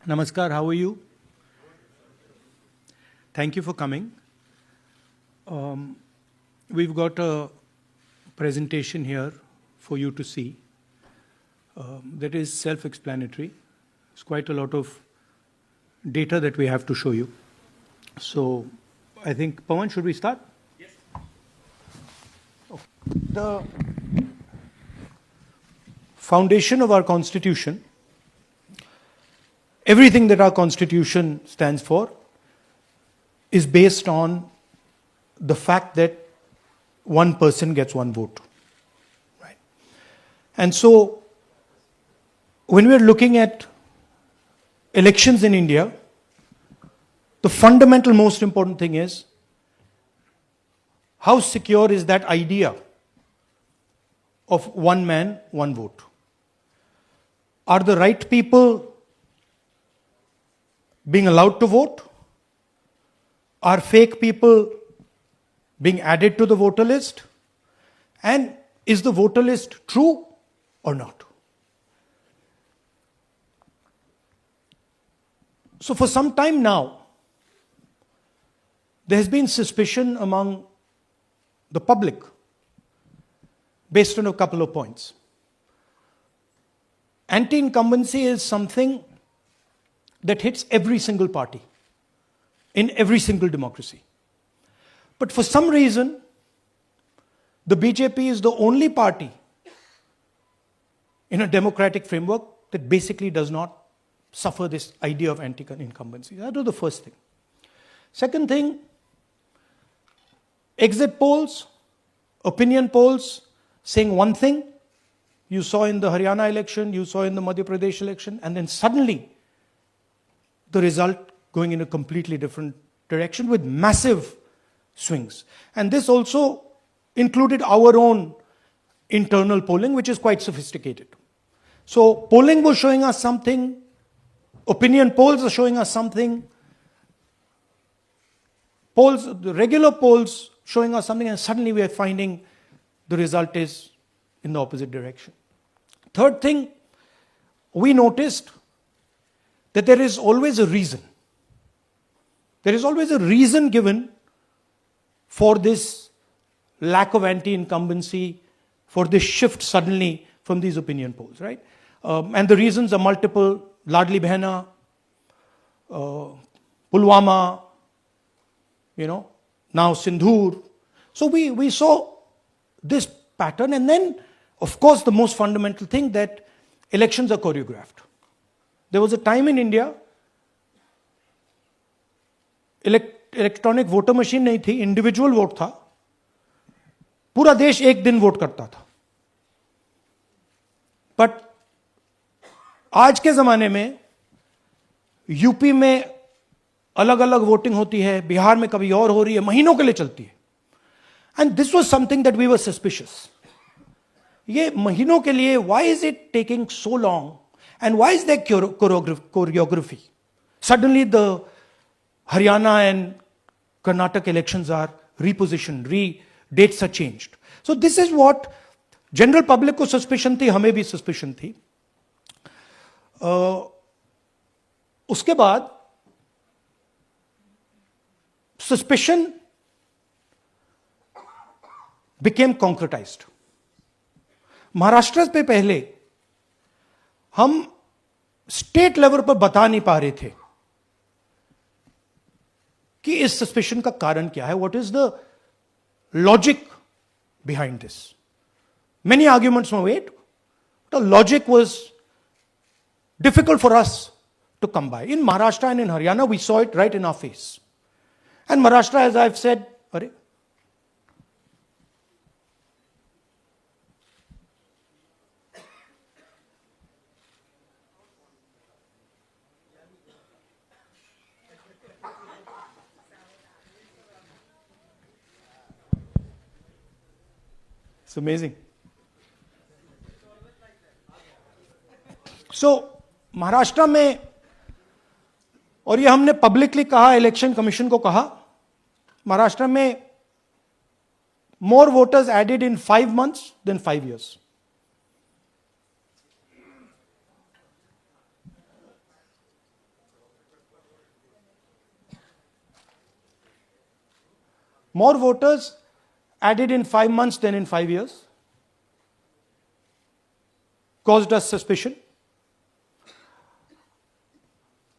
Namaskar, how are you? Thank you for coming. We've got a presentation here for you to see that is self-explanatory. It's quite a lot of data that we have to show you. So I think, Pawan, should we start? Yes. The foundation of our Constitution, everything that our Constitution stands for, is based on the fact that one person gets one vote. Right? And so, when we're looking at elections in India, the fundamental most important thing is how secure is that idea of one man, one vote? Are the right people being allowed to vote? Are fake people being added to the voter list? And is the voter list true or not? So for some time now, there has been suspicion among the public based on a couple of points. Anti-incumbency is something that hits every single party in every single democracy. But for some reason, the BJP is the only party in a democratic framework that basically does not suffer this idea of anti-incumbency. That was the first thing. Second thing, exit polls, opinion polls saying one thing. You saw in the Haryana election, you saw in the Madhya Pradesh election, and then suddenly the result going in a completely different direction with massive swings. And this also included our own internal polling, which is quite sophisticated. So polling was showing us something, opinion polls are showing us something, the regular polls showing us something, and suddenly we are finding the result is in the opposite direction. Third thing, we noticed that there is always a reason. There is always a reason given for this lack of anti-incumbency, for this shift suddenly from these opinion polls, right? And the reasons are multiple. Ladli Behna, Pulwama, now Sindhur. So we saw this pattern, and then, of course, the most fundamental thing that elections are choreographed. There was a time in India, electronic voter machine नहीं थी, individual vote था, पूरा देश एक दिन vote करता था. But आज के जमाने में यूपी में अलग अलग वोटिंग होती है, बिहार में कभी और हो रही है, महीनों के लिए चलती है. And this was something that we were suspicious. ये महीनों के लिए, why is it taking so long and why is there choreography? Suddenly the Haryana and Karnataka elections are repositioned, dates are changed. So this is what general public को suspicion थी, हमें भी suspicion थी. उसके बाद suspicion became concretized. महाराष्ट्र पे पहले हम स्टेट लेवल पर बता नहीं पा रहे थे कि इस सस्पेशन का कारण क्या है, what is the logic behind this. Many arguments were made, the logic was difficult for us to come by. In Maharashtra and in Haryana we saw it right in our face. And Maharashtra, as I have said, अरे It's amazing. So, Maharashtra में, और ये हमने publicly कहा, election commission को कहा, महाराष्ट्र में more voters added in 5 months than 5 years. More voters added in 5 months than in 5 years. Caused us suspicion.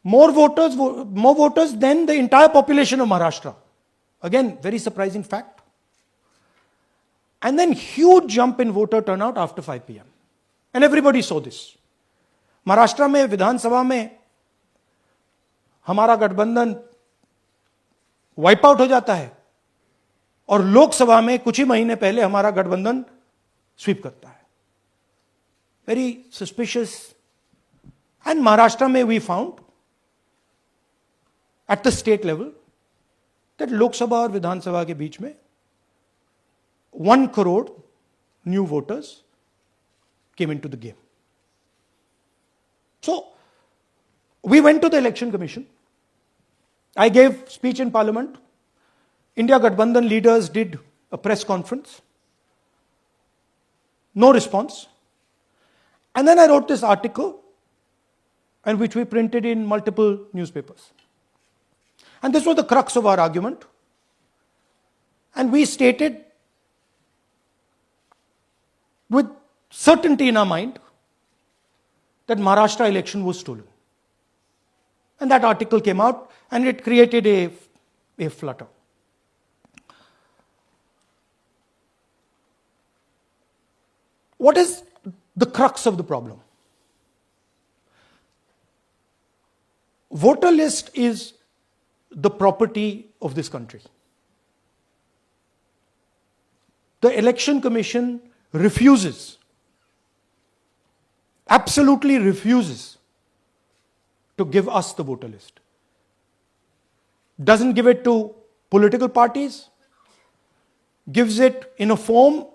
More voters than the entire population of Maharashtra. Again, very surprising fact. And then huge jump in voter turnout after 5 p.m. And everybody saw this. Maharashtra में विधानसभा में हमारा गठबंधन wipe out हो जाता है और लोकसभा में कुछ ही महीने पहले हमारा गठबंधन स्वीप करता है. Very suspicious. एंड महाराष्ट्र में we found at the state level that Lok Sabha और विधानसभा के बीच में 1 crore new voters came into the game. So, we went to the election commission. I gave speech in parliament. India Gathbandhan leaders did a press conference. No response. And then I wrote this article, and which we printed in multiple newspapers. And this was the crux of our argument. And we stated with certainty in our mind that Maharashtra election was stolen. And that article came out and it created a flutter. What is the crux of the problem? Voter list is the property of this country. The Election Commission refuses, absolutely refuses to give us the voter list. Doesn't give it to political parties, gives it in a form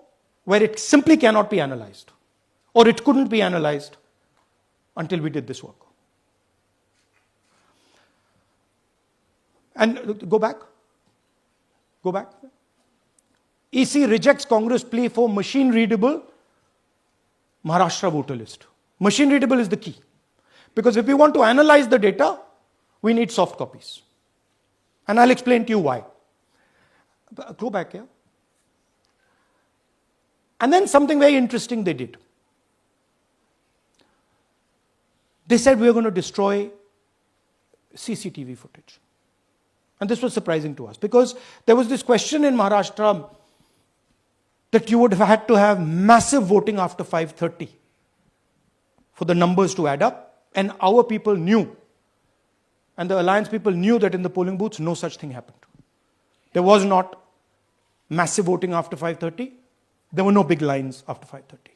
where it simply cannot be analyzed, or it couldn't be analyzed until we did this work. And go back. EC rejects Congress plea for machine readable Maharashtra voter list. Machine readable is the key. Because if we want to analyze the data, we need soft copies. And I'll explain to you why. Go back here. And then something very interesting they did. They said we are going to destroy CCTV footage. And this was surprising to us because there was this question in Maharashtra that you would have had to have massive voting after 5:30 for the numbers to add up. And our people knew, and the alliance people knew that in the polling booths, no such thing happened. There was not massive voting after 5:30. There were no big lines after 5:30.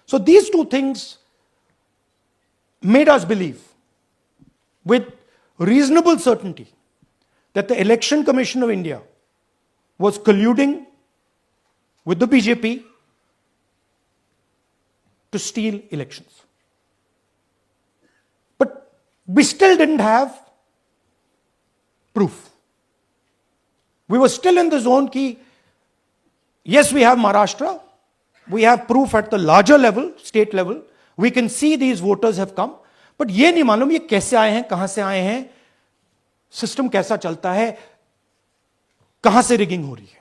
So these two things made us believe with reasonable certainty that the Election Commission of India was colluding with the BJP to steal elections. But we still didn't have proof. We were still in the zone ki, yes, we have Maharashtra, we have proof at the larger level, state level, we can see these voters have come, but ये नहीं मालूम ये कैसे आए हैं, कहां से आए हैं, सिस्टम कैसा चलता है, कहां से रिगिंग हो रही है.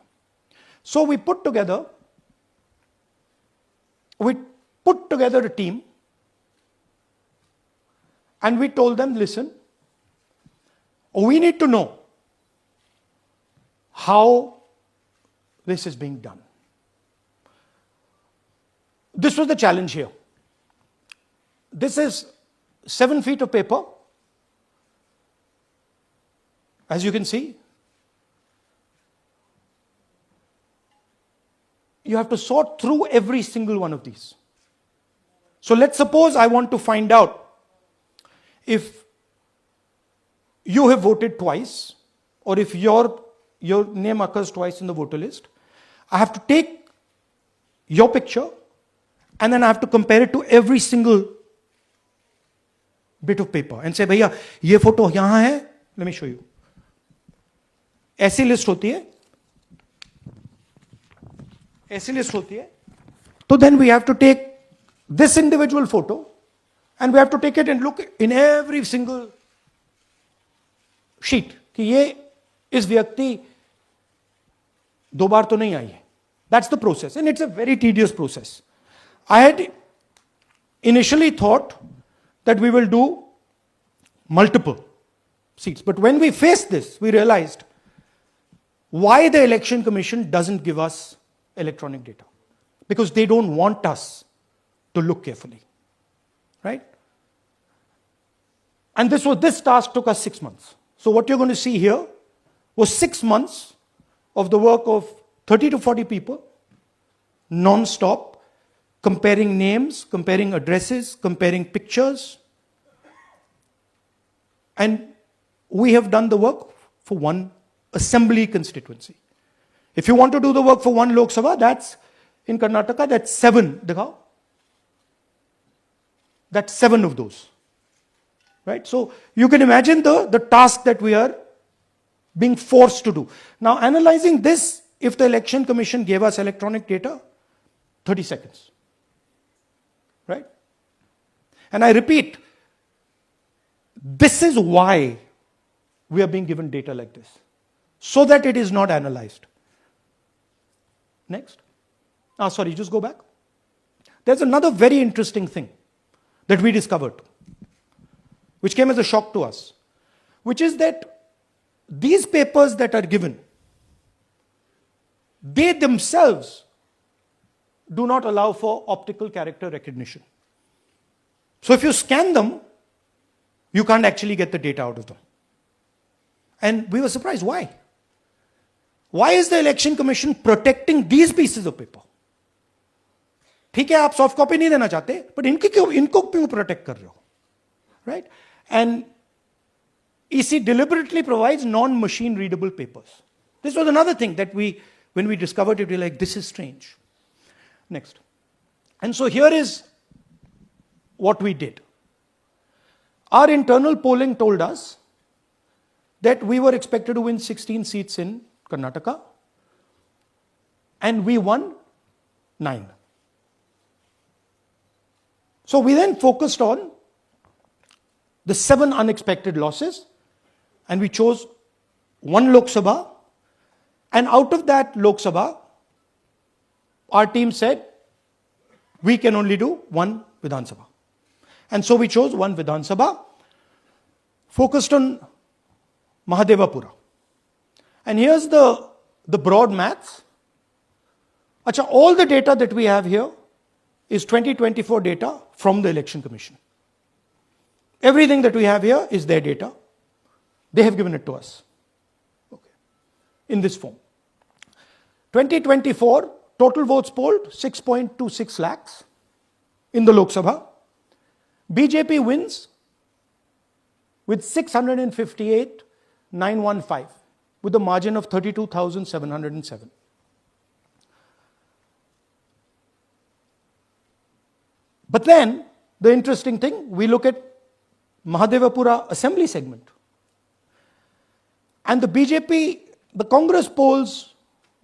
So we put together a team and we told them, listen, we need to know how this is being done. This was the challenge here. This is 7 feet of paper. As you can see, you have to sort through every single one of these. So let's suppose I want to find out if you have voted twice or if your name occurs twice in the voter list. I have to take your picture and then I have to compare it to every single bit of paper and say, भैया ये photo यहां है, let me show you. ऐसी list होती है, तो then we have to take this individual photo and we have to take it and look in every single sheet कि ये इस व्यक्ति दो बार तो नहीं आई है. That's the process, and it's a very tedious process. I had initially thought that we will do multiple seats, but when we faced this, we realized why the Election Commission doesn't give us electronic data. Because they don't want us to look carefully, right? And this task took us 6 months. So what you're going to see here was 6 months of the work of 30 to 40 people, non-stop, comparing names, comparing addresses, comparing pictures. And we have done the work for one assembly constituency. If you want to do the work for one Lok Sabha, that's in Karnataka, that's 7. Dikhao. That's 7 of those. Right? So you can imagine the task that we are being forced to do. Now, analyzing this, if the Election Commission gave us electronic data, 30 seconds. Right? And I repeat, this is why we are being given data like this, so that it is not analyzed. Next. Sorry, just go back. There's another very interesting thing that we discovered, which came as a shock to us, which is that these papers that are given, they themselves do not allow for optical character recognition. So if you scan them, you can't actually get the data out of them. And we were surprised. Why? Why is the Election Commission protecting these pieces of paper? ठीक है, आप soft copy नहीं देना चाहते, but इनको क्यों protect कर रहे हो? Right? And EC deliberately provides non-machine readable papers. This was another thing that when we discovered it, we were like, this is strange. Next. And so here is what we did. Our internal polling told us that we were expected to win 16 seats in Karnataka, and we won 9. So we then focused on the 7 unexpected losses, and we chose 1 Lok Sabha, and out of that Lok Sabha, our team said, we can only do 1 Vidhan Sabha. And so we chose 1 Vidhan Sabha, focused on Mahadevapura. And here's the broad maths. Achha, all the data that we have here is 2024 data from the Election Commission. Everything that we have here is their data. They have given it to us. Okay. In this form. 2024, total votes polled, 6.26 lakhs in the Lok Sabha. BJP wins with 658,915 with a margin of 32,707. But then, the interesting thing, we look at Mahadevapura assembly segment. And the BJP, the Congress polls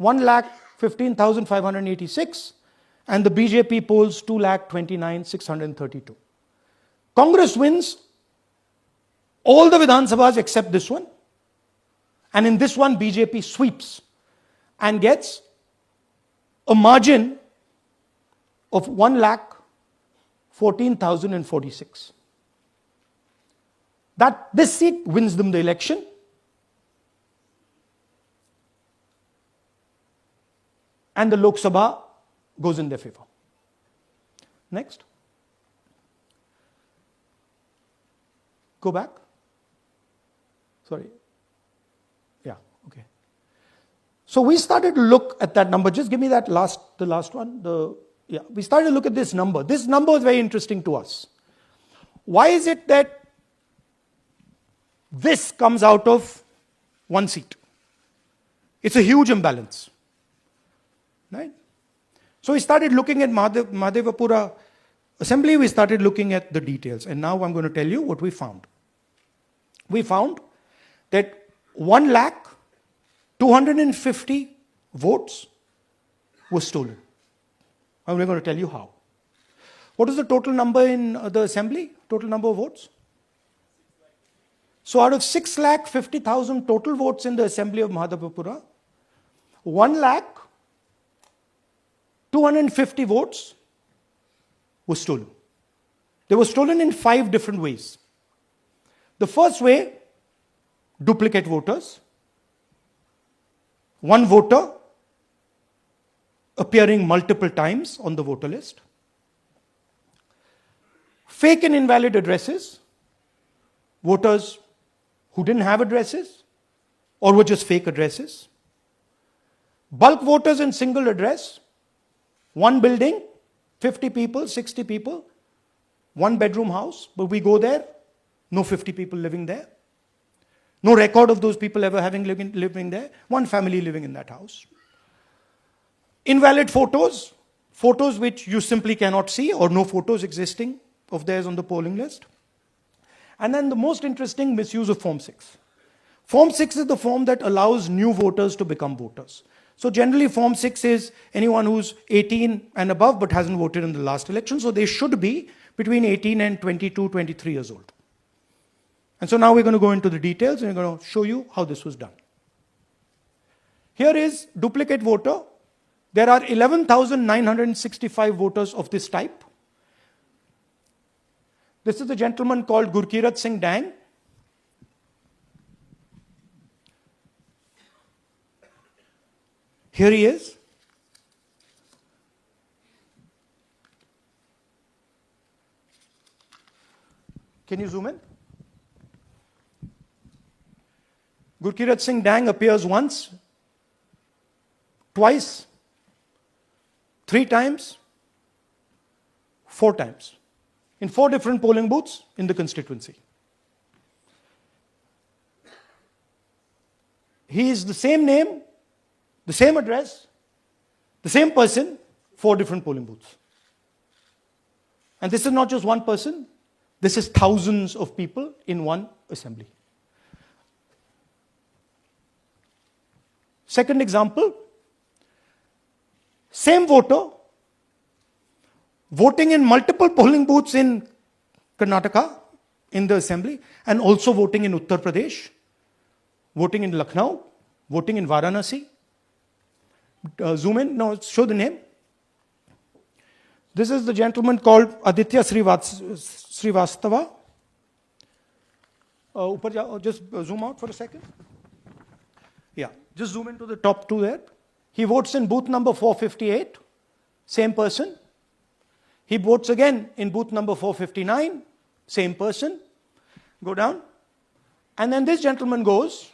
1,15,586 and the BJP polls 2,29,632. Congress wins all the Vidhan Sabhas except this one. And in this one, BJP sweeps and gets a margin of 1,14,046. This seat wins them the election. And the Lok Sabha goes in their favor. Next. Go back. Sorry. Yeah, okay. So we started to look at that number. Just give me the last one. We started to look at this number. This number is very interesting to us. Why is it that this comes out of 1 seat? It's a huge imbalance. Right? So we started looking at Mahadevapura assembly, we started looking at the details. And now I'm going to tell you what we found. We found that 1,250,000 votes were stolen. And we're going to tell you how. What is the total number in the assembly? Total number of votes? So out of 6,50,000 total votes in the assembly of Mahadevapura, 1,250,000 votes were stolen. They were stolen in 5 different ways. The first way, duplicate voters. One voter appearing multiple times on the voter list. Fake and invalid addresses. Voters who didn't have addresses or were just fake addresses. Bulk voters in single address. One building, 50 people, 60 people, one bedroom house, but we go there, no 50 people living there. No record of those people ever having living there. One family living in that house. Invalid photos, photos which you simply cannot see or no photos existing of theirs on the polling list. And then the most interesting, misuse of Form 6. Form 6 is the form that allows new voters to become voters. So generally Form 6 is anyone who's 18 and above but hasn't voted in the last election. So they should be between 18 and 22, 23 years old. And so now we're going to go into the details and we're going to show you how this was done. Here is duplicate voter. There are 11,965 voters of this type. This is a gentleman called Gurkirat Singh Dang. Here he is. Can you zoom in? Gurkirat Singh Dang appears once, twice, 3 times, 4 times, in 4 different polling booths in the constituency. He is the same name, the same address, the same person, 4 different polling booths. And this is not just one person, this is thousands of people in one assembly. Second example, same voter voting in multiple polling booths in Karnataka in the assembly and also voting in Uttar Pradesh, voting in Lucknow, voting in Varanasi. Zoom in, no, show the name. This is the gentleman called Aditya Srivastava. Just zoom out for a second. Yeah, just zoom into the top 2 there. He votes in booth number 458, same person. He votes again in booth number 459, same person. Go down. And then this gentleman goes,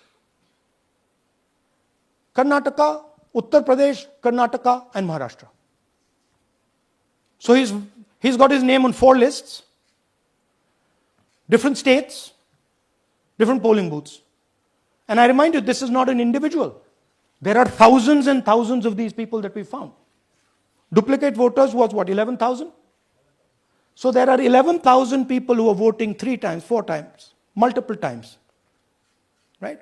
Karnataka, Uttar Pradesh, Karnataka, and Maharashtra. So he's got his name on 4 lists, different states, different polling booths. And I remind you, this is not an individual. There are thousands and thousands of these people that we found. Duplicate voters was what, 11,000? So there are 11,000 people who are voting 3 times, 4 times, multiple times. Right?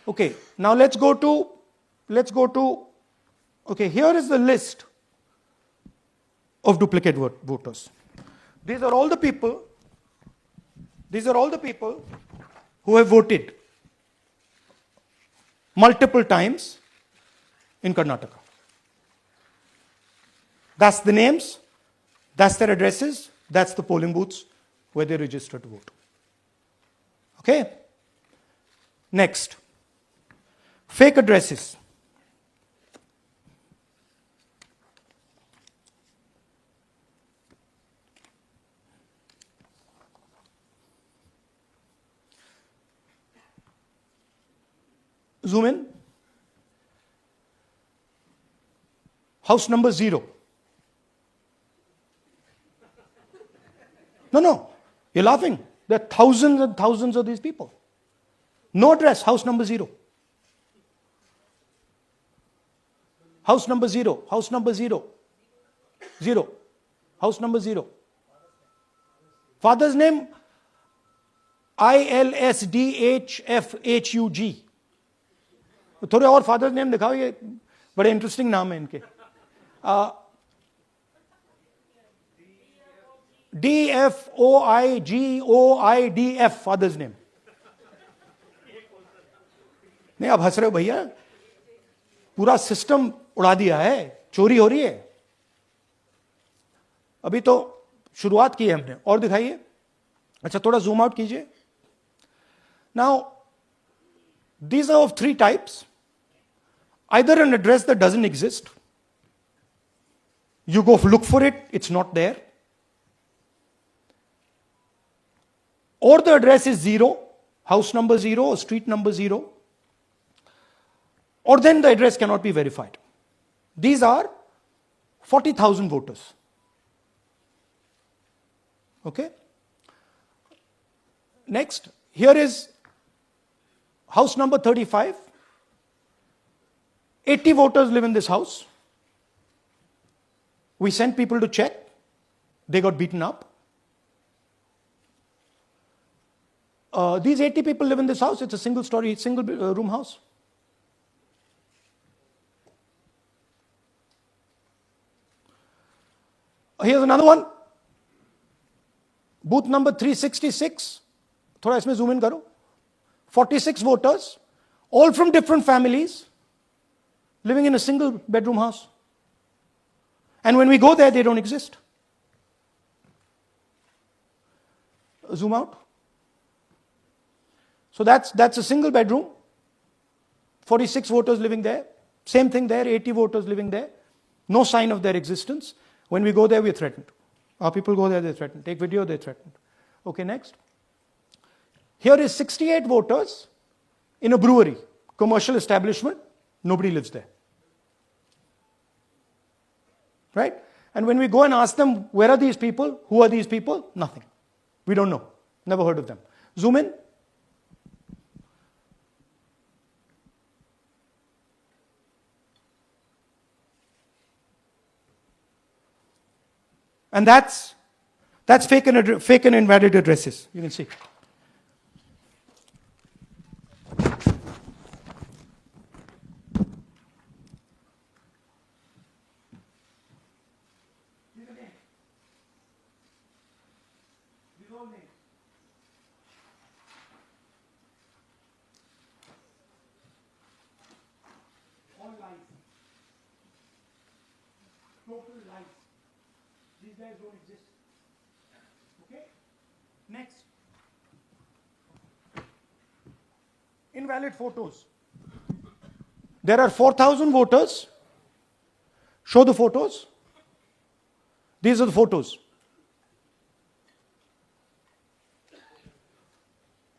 Okay, now let's go to, okay, here is the list of duplicate voters. These are all the people who have voted multiple times in Karnataka. That's the names, that's their addresses, that's the polling booths where they register to vote. Okay? Next, fake addresses. Zoom in. House number 0. No, you're laughing. There are thousands and thousands of these people. No address, house number 0. House number 0, house number 0. 0. House number 0. Father's name, ILSDHFHUG. थोड़े और father's name दिखाओ, ये बड़े interesting नाम है इनके. DFOIGOIDF father's name. नहीं, आप हंस रहे हो भैया. पूरा सिस्टम उड़ा दिया है, चोरी हो रही है। अभी तो शुरुआत की है हमने, और दिखाइए। अच्छा, थोड़ा जूम आउट कीजिए। Now these are of three types. Either an address that doesn't exist, you go look for it, it's not there, or the address is 0, house number 0 or street number 0, or then the address cannot be verified. These are 40,000 voters. Okay? Next, here is house number 35. 80 voters live in this house. We sent people to check. They got beaten up. These 80 people live in this house. It's a single story, single room house. Here's another one. Booth number 366. थोड़ा इसमें zoom in करो. 46 voters, all from different families, living in a single bedroom house. And when we go there, they don't exist. Zoom out. So that's a single bedroom. 46 voters living there. Same thing there, 80 voters living there. No sign of their existence. When we go there, we're threatened. Our people go there, they're threatened. Take video, they're threatened. Okay, next. Here is 68 voters in a brewery, commercial establishment. Nobody lives there. Right? And when we go and ask them, where are these people? Who are these people? Nothing. We don't know. Never heard of them. Zoom in. And that's fake and invalid addresses. You can see. All lies. Total lies. These guys don't exist. Okay? Next. Invalid photos. There are 4,000 voters. Show the photos. These are the photos.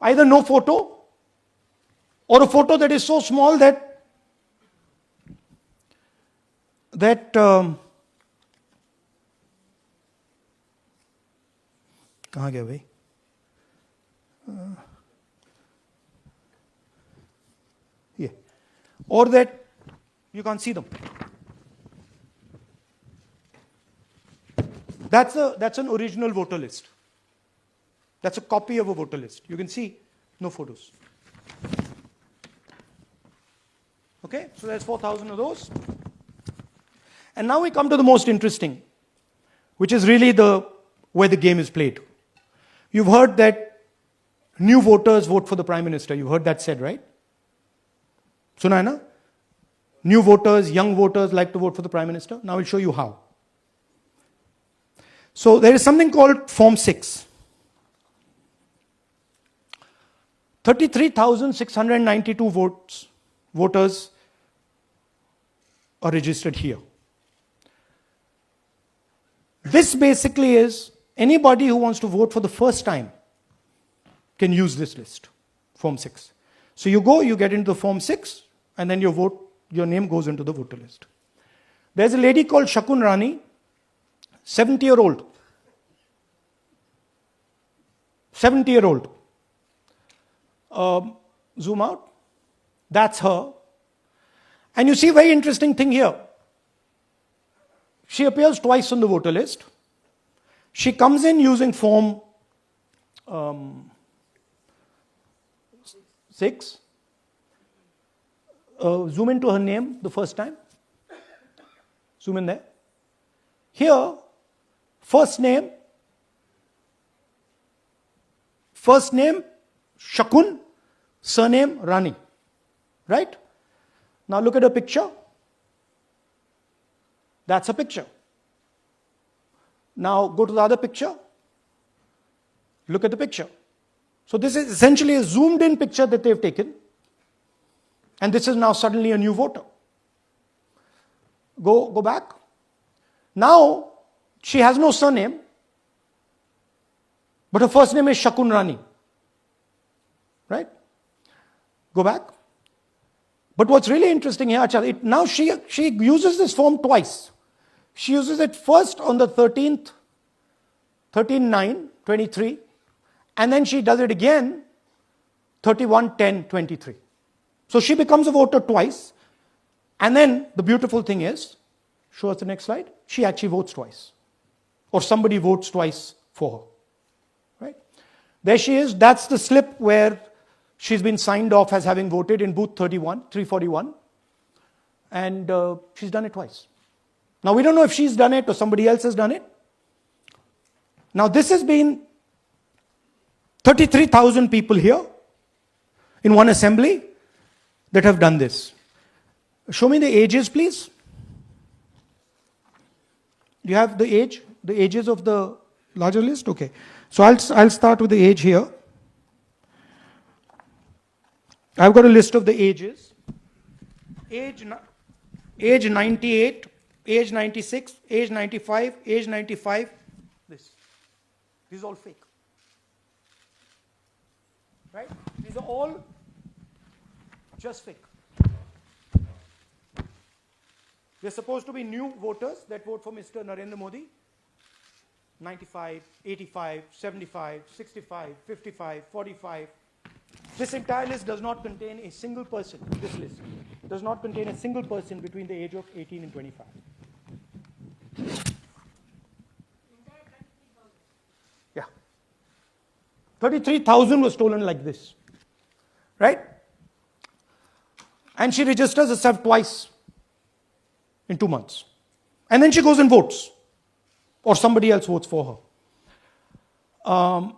Either no photo or a photo that is so small that कहाँ गया भाई? Yeah. Or that you can't see them. That's an original voter list. That's a copy of a voter list. You can see no photos. Okay, so there's 4,000 of those. And now we come to the most interesting, which is really where the game is played. You've heard that new voters vote for the Prime Minister. You've heard that said, right? Suna hai na? New voters, young voters like to vote for the Prime Minister. Now I'll show you how. So there is something called Form 6. 33,692 voters are registered here. This basically is anybody who wants to vote for the first time can use this list, Form 6. So you go, you get into the Form 6, and then your name goes into the voter list. There's a lady called Shakun Rani, 70-year-old. 70-year-old. Zoom out. That's her. And you see a very interesting thing here. She appears twice on the voter list. She comes in using Form 6. Zoom into her name the first time. Zoom in there. Here, first name Shakun, surname Rani. Right? Now look at her picture. That's a picture. Now go to the other picture. Look at the picture. So this is essentially a zoomed in picture that they've taken. And this is now suddenly a new voter. Go back. Now, she has no surname, but her first name is Shakun Rani. Right? Go back. But what's really interesting here, now she uses this form twice. She uses it first on the 13th, 13/9/23, and then she does it again 31/10/23. So she becomes a voter twice. And then the beautiful thing is, show us the next slide, she actually votes twice. Or somebody votes twice for her. Right? There she is. That's the slip where she's been signed off as having voted in booth 341. And she's done it twice. Now we don't know if she's done it or somebody else has done it. Now this has been 33,000 people here in one assembly that have done this. Show me the ages, please. Do you have the ages of the larger list? Okay. So I'll start with the age here. I've got a list of the ages. Age 98, age 96, age 95, age 95. This is all fake. Right? These are all just fake. They're supposed to be new voters that vote for Mr. Narendra Modi. 95, 85, 75, 65, 55, 45. This entire list does not contain a single person. This list does not contain a single person between the age of 18 and 25. Yeah. 33,000 was stolen like this. Right? And she registers herself twice in 2 months. And then she goes and votes. Or somebody else votes for her.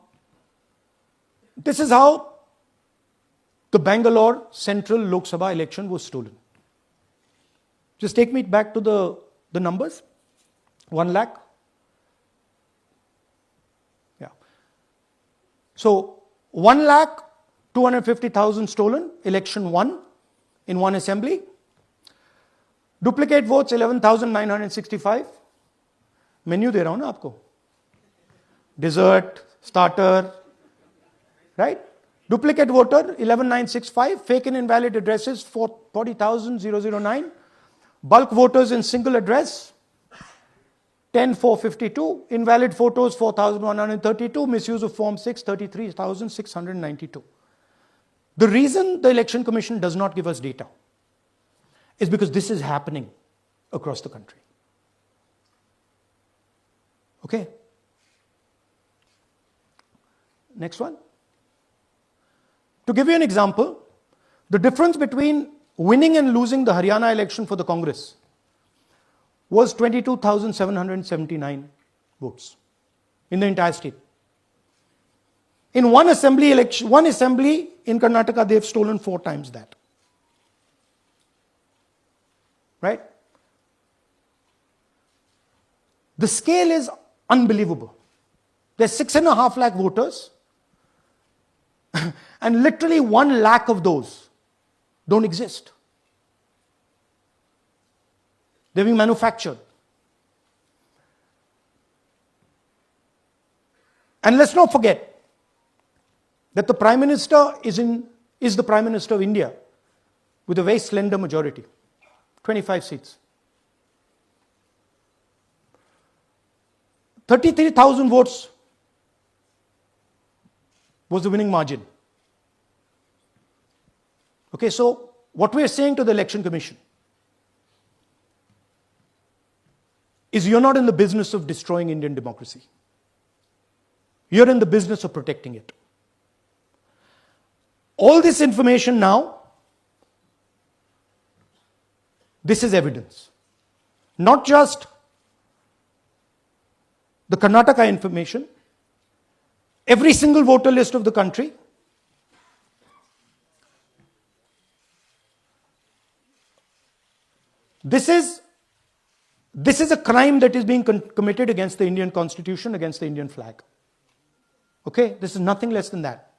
This is how the Bangalore Central Lok Sabha election was stolen. Just take me back to the numbers. 1 lakh. Yeah. So 1,250,000 stolen, election won in one assembly. Duplicate votes 11,965. Menu दे रहा हूं ना आपको. Dessert, starter, right? Duplicate voter 11,965. Fake and invalid addresses 40,009. Bulk voters in single address 10,452. Invalid photos 4,132. Misuse of Form 6 33,692. The reason the Election Commission does not give us data is because this is happening across the country. Okay? Next one. To give you an example, the difference between winning and losing the Haryana election for the Congress was 22,779 votes in the entire state. In one assembly in Karnataka, they've stolen 4 times that. Right? The scale is unbelievable. There's 6.5 lakh voters, and literally 1 lakh of those don't exist. They're being manufactured. And let's not forget that the Prime Minister is the Prime Minister of India with a very slender majority, 25 seats. 33,000 votes was the winning margin. Okay, so what we are saying to the Election Commission is you're not in the business of destroying Indian democracy. You're in the business of protecting it. All this information now, this is evidence. Not just the Karnataka information, every single voter list of the country. This is a crime that is being committed against the Indian Constitution, against the Indian flag. Okay, this is nothing less than that.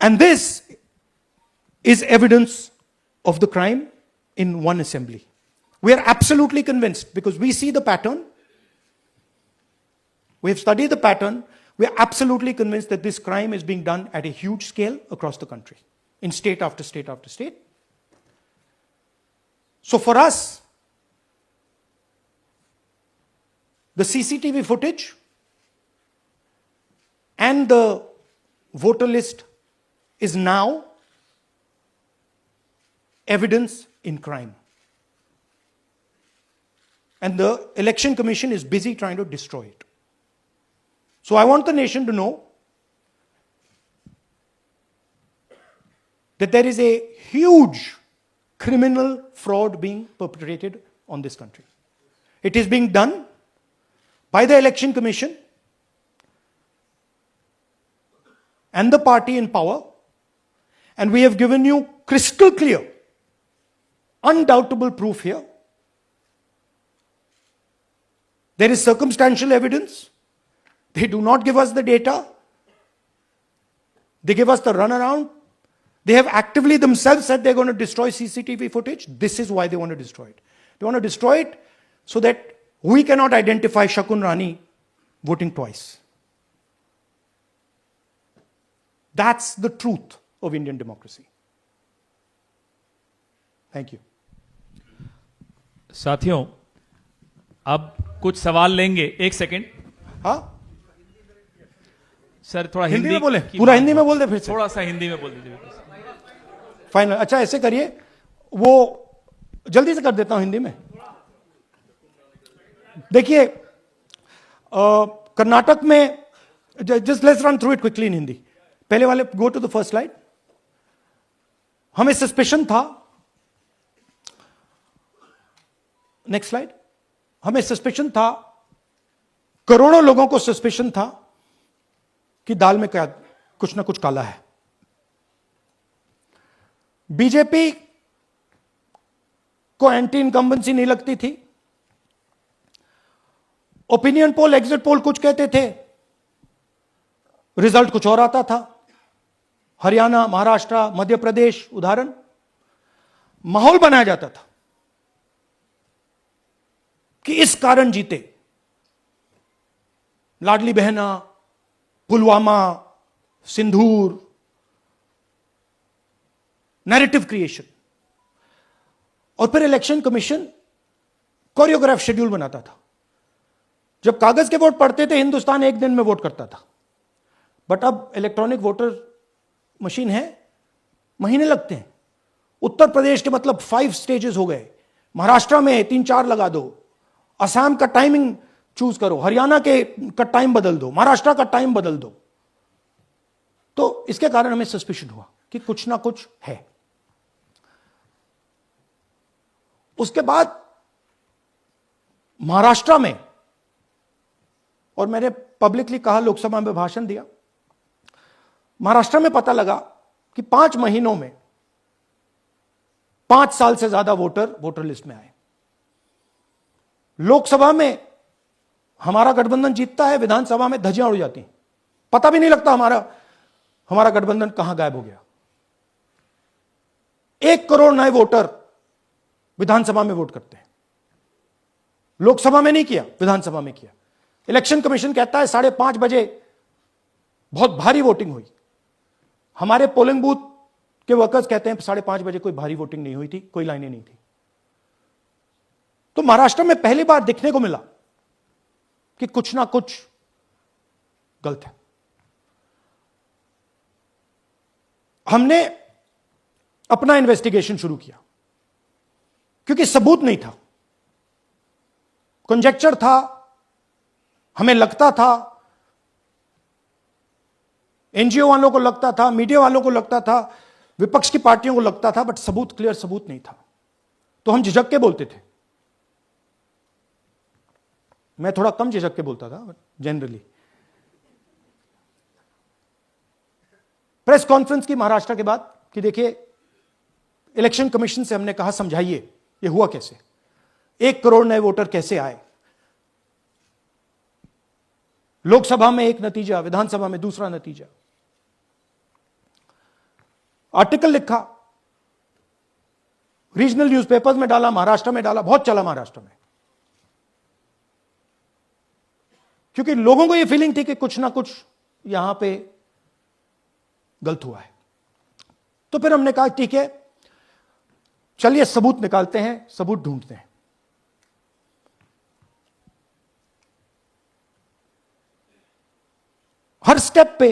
And this is evidence of the crime in one assembly. We are absolutely convinced because we see the pattern. We have studied the pattern. We are absolutely convinced that this crime is being done at a huge scale across the country, in state after state after state. So for us, the CCTV footage and the voter list is now evidence in crime. And the Election Commission is busy trying to destroy it. So I want the nation to know that there is a huge criminal fraud being perpetrated on this country. It is being done by the Election Commission and the party in power, and we have given you crystal clear, undoubtable proof here. There is circumstantial evidence. They do not give us the data. They give us the runaround. They have actively themselves said they're going to destroy CCTV footage. This is why they want to destroy it. They want to destroy it so that we cannot identify Shakun Rani voting twice. That's the truth of Indian democracy. Thank you. साथियों, अब कुछ सवाल लेंगे. एक second. हाँ, sir थोड़ा हिंदी में बोले, पूरा हिंदी में बोल दे फिर से. थोड़ा सा हिंदी में बोल दीजिए. फाइनल. अच्छा ऐसे करिए, वो जल्दी से कर देता हूं हिंदी में. देखिए, कर्नाटक में, just let's run through it quickly in Hindi. पहले वाले, go to the first slide. हमें सस्पेशन था, नेक्स्ट स्लाइड. हमें सस्पेशन था, करोड़ों लोगों को सस्पेशन था कि दाल में क्या कुछ ना कुछ काला है. बीजेपी को एंटी इनकम्बेंसी नहीं लगती थी. ओपिनियन पोल, एग्जिट पोल कुछ कहते थे, रिजल्ट कुछ और आता था. हरियाणा, महाराष्ट्र, मध्य प्रदेश उदाहरण. माहौल बनाया जाता था कि इस कारण जीते. लाडली बहना, पुलवामा, सिंदूर, नैरेटिव क्रिएशन. और फिर इलेक्शन कमीशन कोरियोग्राफ शेड्यूल बनाता था. जब कागज के वोट पड़ते थे, हिंदुस्तान एक दिन में वोट करता था. बट अब इलेक्ट्रॉनिक वोटर मशीन है, महीने लगते हैं. उत्तर प्रदेश के मतलब 5 स्टेजेस हो गए. महाराष्ट्र में 3-4 लगा दो. असम का टाइमिंग चूज करो, हरियाणा का टाइम बदल दो, महाराष्ट्र का टाइम बदल दो. तो इसके कारण हमें सस्पिशन हुआ कि कुछ ना कुछ है. उसके बाद महाराष्ट्र में, और मैंने पब्लिकली कहा, लोकसभा में भाषण दिया, महाराष्ट्र में पता लगा कि 5 महीनों में 5 साल से ज्यादा वोटर लिस्ट में आए. लोकसभा में हमारा गठबंधन जीतता है, विधानसभा में धज्जियां उड़ जाती हैं. पता भी नहीं लगता हमारा गठबंधन कहां गायब हो गया. 1 करोड़ नए वोटर विधानसभा में वोट करते हैं. लोकसभा में नहीं किया, विधानसभा में किया. इलेक्शन कमीशन कहता है 5:30 बजे बहुत भारी वोटिंग हुई. हमारे पोलिंग बूथ के वर्कर्स कहते हैं 5:30 बजे कोई भारी वोटिंग नहीं हुई थी, कोई लाइनें नहीं थी. तो महाराष्ट्र में पहली बार देखने को मिला कि कुछ ना कुछ गलत है. हमने अपना इन्वेस्टिगेशन शुरू किया क्योंकि सबूत नहीं था, कंजेक्चर था. हमें लगता था, एनजीओ वालों को लगता था, मीडिया वालों को लगता था, विपक्ष की पार्टियों को लगता था, बट सबूत, क्लियर सबूत नहीं था. तो हम झिझक के बोलते थे. मैं थोड़ा कम झिझक के बोलता था, बट जनरली. प्रेस कॉन्फ्रेंस की महाराष्ट्र के बाद कि देखिए, इलेक्शन कमीशन से हमने कहा समझाइए ये हुआ कैसे. 1 करोड़ नए वोटर कैसे आए। लोकसभा में एक नतीजा, विधानसभा में दूसरा नतीजा। आर्टिकल लिखा, रीजनल न्यूज़पेपर्स में डाला, महाराष्ट्र में डाला, बहुत चला महाराष्ट्र में, क्योंकि लोगों को यह फीलिंग थी कि कुछ ना कुछ यहां पे गलत हुआ है। तो फिर हमने कहा ठीक है, चलिए सबूत निकालते हैं, सबूत ढूंढते हैं। हर स्टेप पे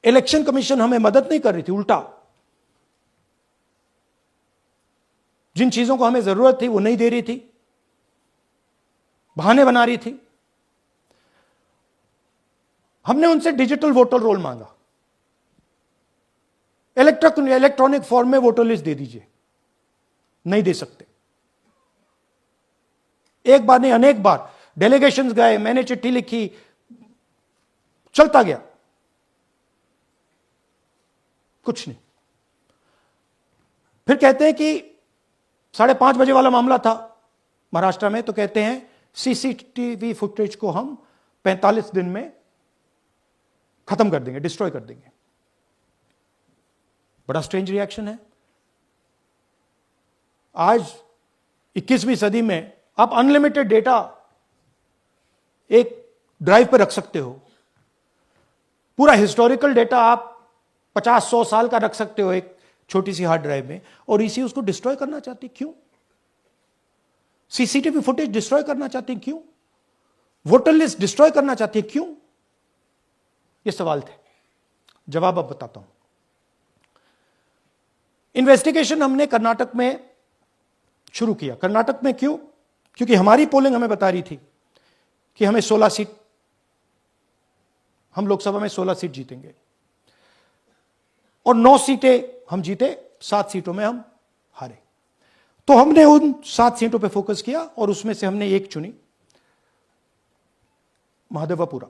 इलेक्शन कमीशन हमें मदद नहीं कर रही थी, उल्टा जिन चीजों को हमें जरूरत थी वो नहीं दे रही थी, बहाने बना रही थी। हमने उनसे डिजिटल वोटर रोल मांगा, इलेक्ट्रॉनिक फॉर्म में वोटर लिस्ट दे दीजिए, नहीं दे सकते। एक बार नहीं, अनेक बार डेलीगेशंस गए, मैंने चिट्ठी लिखी, चलता गया, कुछ नहीं। फिर कहते हैं कि 5:30 बजे वाला मामला था महाराष्ट्र में, तो कहते हैं सीसीटीवी फुटेज को हम 45 दिन में खत्म कर देंगे, डिस्ट्रॉय कर देंगे। बड़ा स्ट्रेंज रिएक्शन है। आज 21वीं सदी में आप अनलिमिटेड डेटा एक ड्राइव पर रख सकते हो, पूरा हिस्टोरिकल डेटा आप 50-100 साल का रख सकते हो एक छोटी सी हार्ड ड्राइव में, और इसी उसको डिस्ट्रॉय करना चाहती, क्यों? सीसीटीवी फुटेज डिस्ट्रॉय करना चाहती, क्यों? वोटर लिस्ट डिस्ट्रॉय करना चाहती है, क्यों? ये सवाल थे, जवाब अब बताता हूं। इन्वेस्टिगेशन हमने कर्नाटक में शुरू किया। कर्नाटक में क्यों? क्योंकि हमारी पोलिंग हमें बता रही थी कि हमें 16 सीट, हम लोकसभा में 16 सीट जीतेंगे, और 9 सीटें हम जीते, 7 सीटों में हम हारे। तो हमने उन 7 सीटों पे फोकस किया, और उसमें से हमने एक चुनी, महादेवपुरा।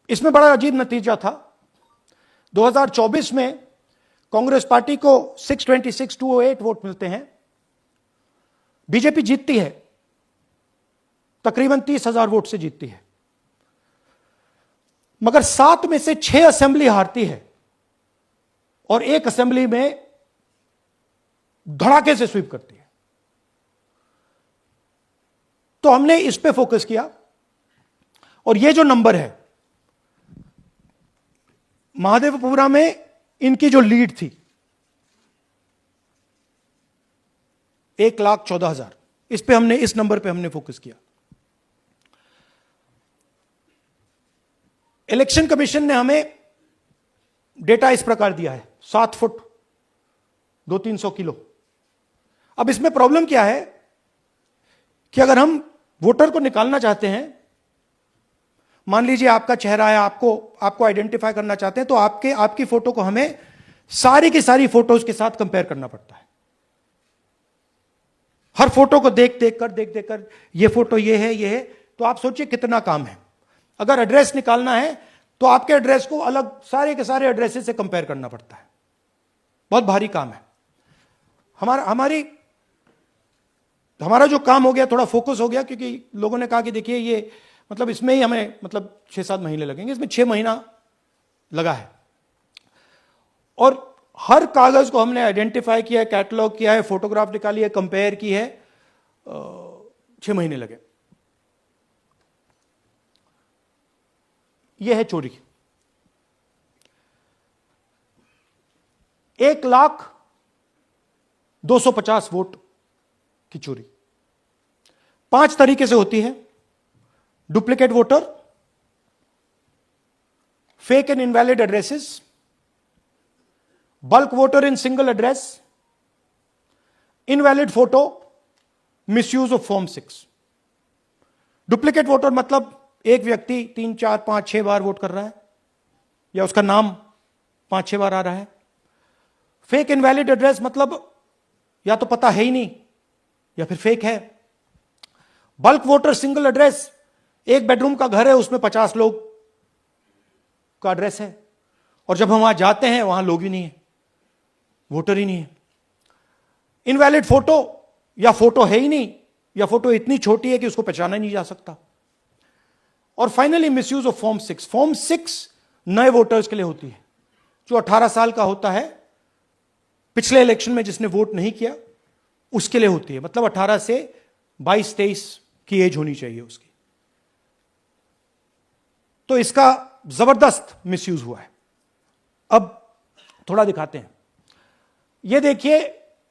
इसमें बड़ा अजीब नतीजा था। 2024 में कांग्रेस पार्टी को 626-208 वोट मिलते हैं, बीजेपी जीतती है, तकरीबन 30,000 वोट से जीतती है, मगर 7 में से 6 असेंबली हारती है, और 1 असेंबली में धड़ाके से स्वीप करती है। तो हमने इस पे फोकस किया, और ये जो नंबर है, महादेवपुरा में इनकी जो लीड थी 1,14,000, इस पे हमने, इस नंबर पे हमने फोकस किया। इलेक्शन कमीशन ने हमें डेटा इस प्रकार दिया है, 7 फुट 200-300 किलो। अब इसमें प्रॉब्लम क्या है कि अगर हम वोटर को निकालना चाहते हैं, मान लीजिए आपका चेहरा है, आपको आइडेंटिफाई करना चाहते हैं, तो आपकी फोटो को हमें सारी की सारी फोटोज के साथ कंपेयर करना पड़ता है। हर फोटो को देख देख कर ये फोटो ये है, तो आप सोचिए कितना काम है। अगर एड्रेस निकालना है तो आपके एड्रेस को अलग सारे के सारे एड्रेसेस से कंपेयर करना पड़ता है, बहुत भारी काम है। हमारा जो काम हो गया, थोड़ा फोकस हो गया, क्योंकि लोगों ने कहा कि देखिए ये मतलब इसमें ही हमें मतलब 6-7 महीने लगेंगे, इसमें 6 महीना लगा है, और हर कागज को हमने आइडेंटिफाई किया है, कैटलॉग किया है, फोटोग्राफ निकाली है, कंपेयर की है, 6 महीने लगे। यह है चोरी। 1,02,50 वोट की चोरी 5 तरीके से होती है। Duplicate voter, fake and invalid addresses, bulk voter in single address, invalid photo, misuse of form 6। Duplicate voter मतलब एक व्यक्ति 3, 4, 5, 6 बार वोट कर रहा है, या उसका नाम 5-6 बार आ रहा है। फेक इनवैलिड एड्रेस मतलब या तो पता है ही नहीं, या फिर फेक है। बल्क वोटर सिंगल एड्रेस, एक बेडरूम का घर है, उसमें 50 लोग का एड्रेस है, और जब हम वहां जाते हैं वहां लोग ही नहीं है, वोटर ही नहीं है। इनवैलिड फोटो, या फोटो है ही नहीं, या फोटो इतनी छोटी है कि उसको पहचाना नहीं जा सकता। और finally misuse of form 6। Form 6 नए वोटर्स के लिए होती है, जो 18 साल का होता है, पिछले इलेक्शन में जिसने वोट नहीं किया उसके लिए होती है। मतलब 18 से 22-23 की एज होनी चाहिए उसकी। तो इसका जबरदस्त मिसयूज हुआ है। अब थोड़ा दिखाते हैं। यह देखिए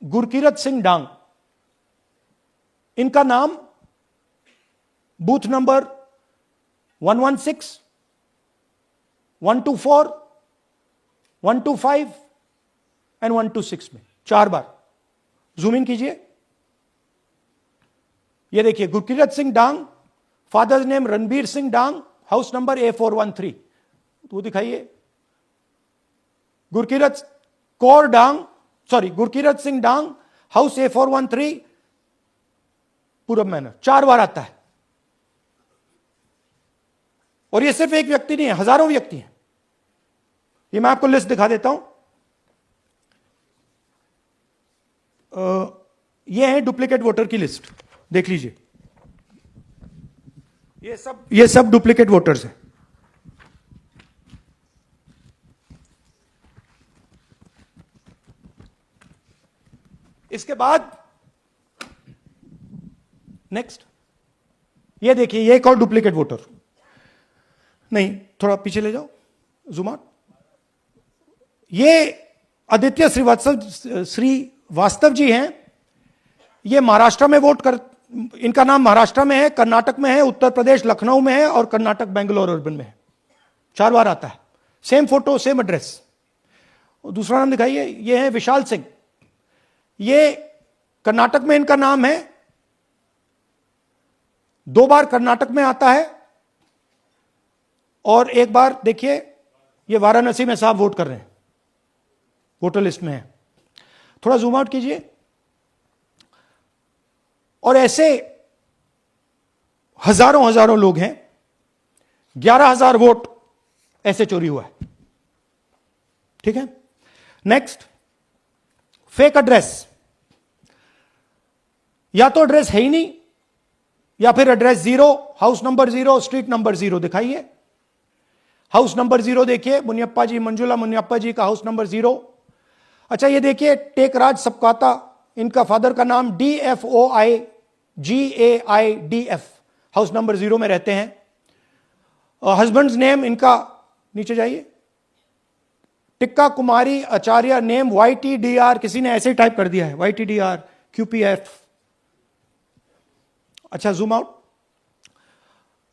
गुरकीरत सिंह डांग, इनका नाम बूथ नंबर 116, 124, 125 एंड 126 में 4 बार। जूम इन कीजिए। यह देखिए गुरकीरत सिंह डांग, फादर्स नेम रणबीर सिंह डांग, हाउस नंबर A413। तो दिखाइए गुरकीरत कौर डांग, सॉरी गुरकीरत सिंह डांग, हाउस A413, पूरब मैनर। 4 बार आता है। और यह सिर्फ एक व्यक्ति नहीं है, हजारों व्यक्ति हैं। ये मैं आपको लिस्ट दिखा देता हूं। यह है डुप्लीकेट वोटर की लिस्ट, देख लीजिए। ये सब डुप्लीकेट वोटर्स हैं। इसके बाद नेक्स्ट, ये देखिए, ये एक और डुप्लीकेट वोटर। नहीं, थोड़ा पीछे ले जाओ, जूम आउट। ये आदित्य श्रीवास्तव जी हैं। ये महाराष्ट्र में वोट कर, इनका नाम महाराष्ट्र में है, कर्नाटक में है, उत्तर प्रदेश लखनऊ में है, और कर्नाटक बेंगलोर अर्बन में है। 4 बार आता है। Same photo, same address. दूसरा नाम दिखाइए। ये है विशाल सिंह। ये कर्नाटक में इनका नाम है, 2 बार कर्नाटक में आता है, और 1 बार देखिए ये वाराणसी में साहब वोट कर रहे हैं, वोटर लिस्ट में है। थोड़ा जूम आउट कीजिए। और ऐसे हजारों लोग हैं। 11,000 वोट ऐसे चोरी हुआ है। ठीक है। Next, fake address. या तो एड्रेस है ही नहीं, या फिर address 0, house number 0, street number 0। दिखाइए हाउस नंबर 0, देखिए मुनियप्पा जी, मंजुला मुनियप्पा जी का हाउस नंबर 0। अच्छा, ये देखिए टेकराज सबकाता, इनका फादर का नाम DFOIGAIDF, हाउस नंबर 0 में रहते हैं। हस्बैंड्स नेम इनका, नीचे जाइए, टिक्का कुमारी आचार्य, नेम YTDR, किसी ने ऐसे ही टाइप कर दिया है, YTDR QPF। अच्छा, जूम आउट।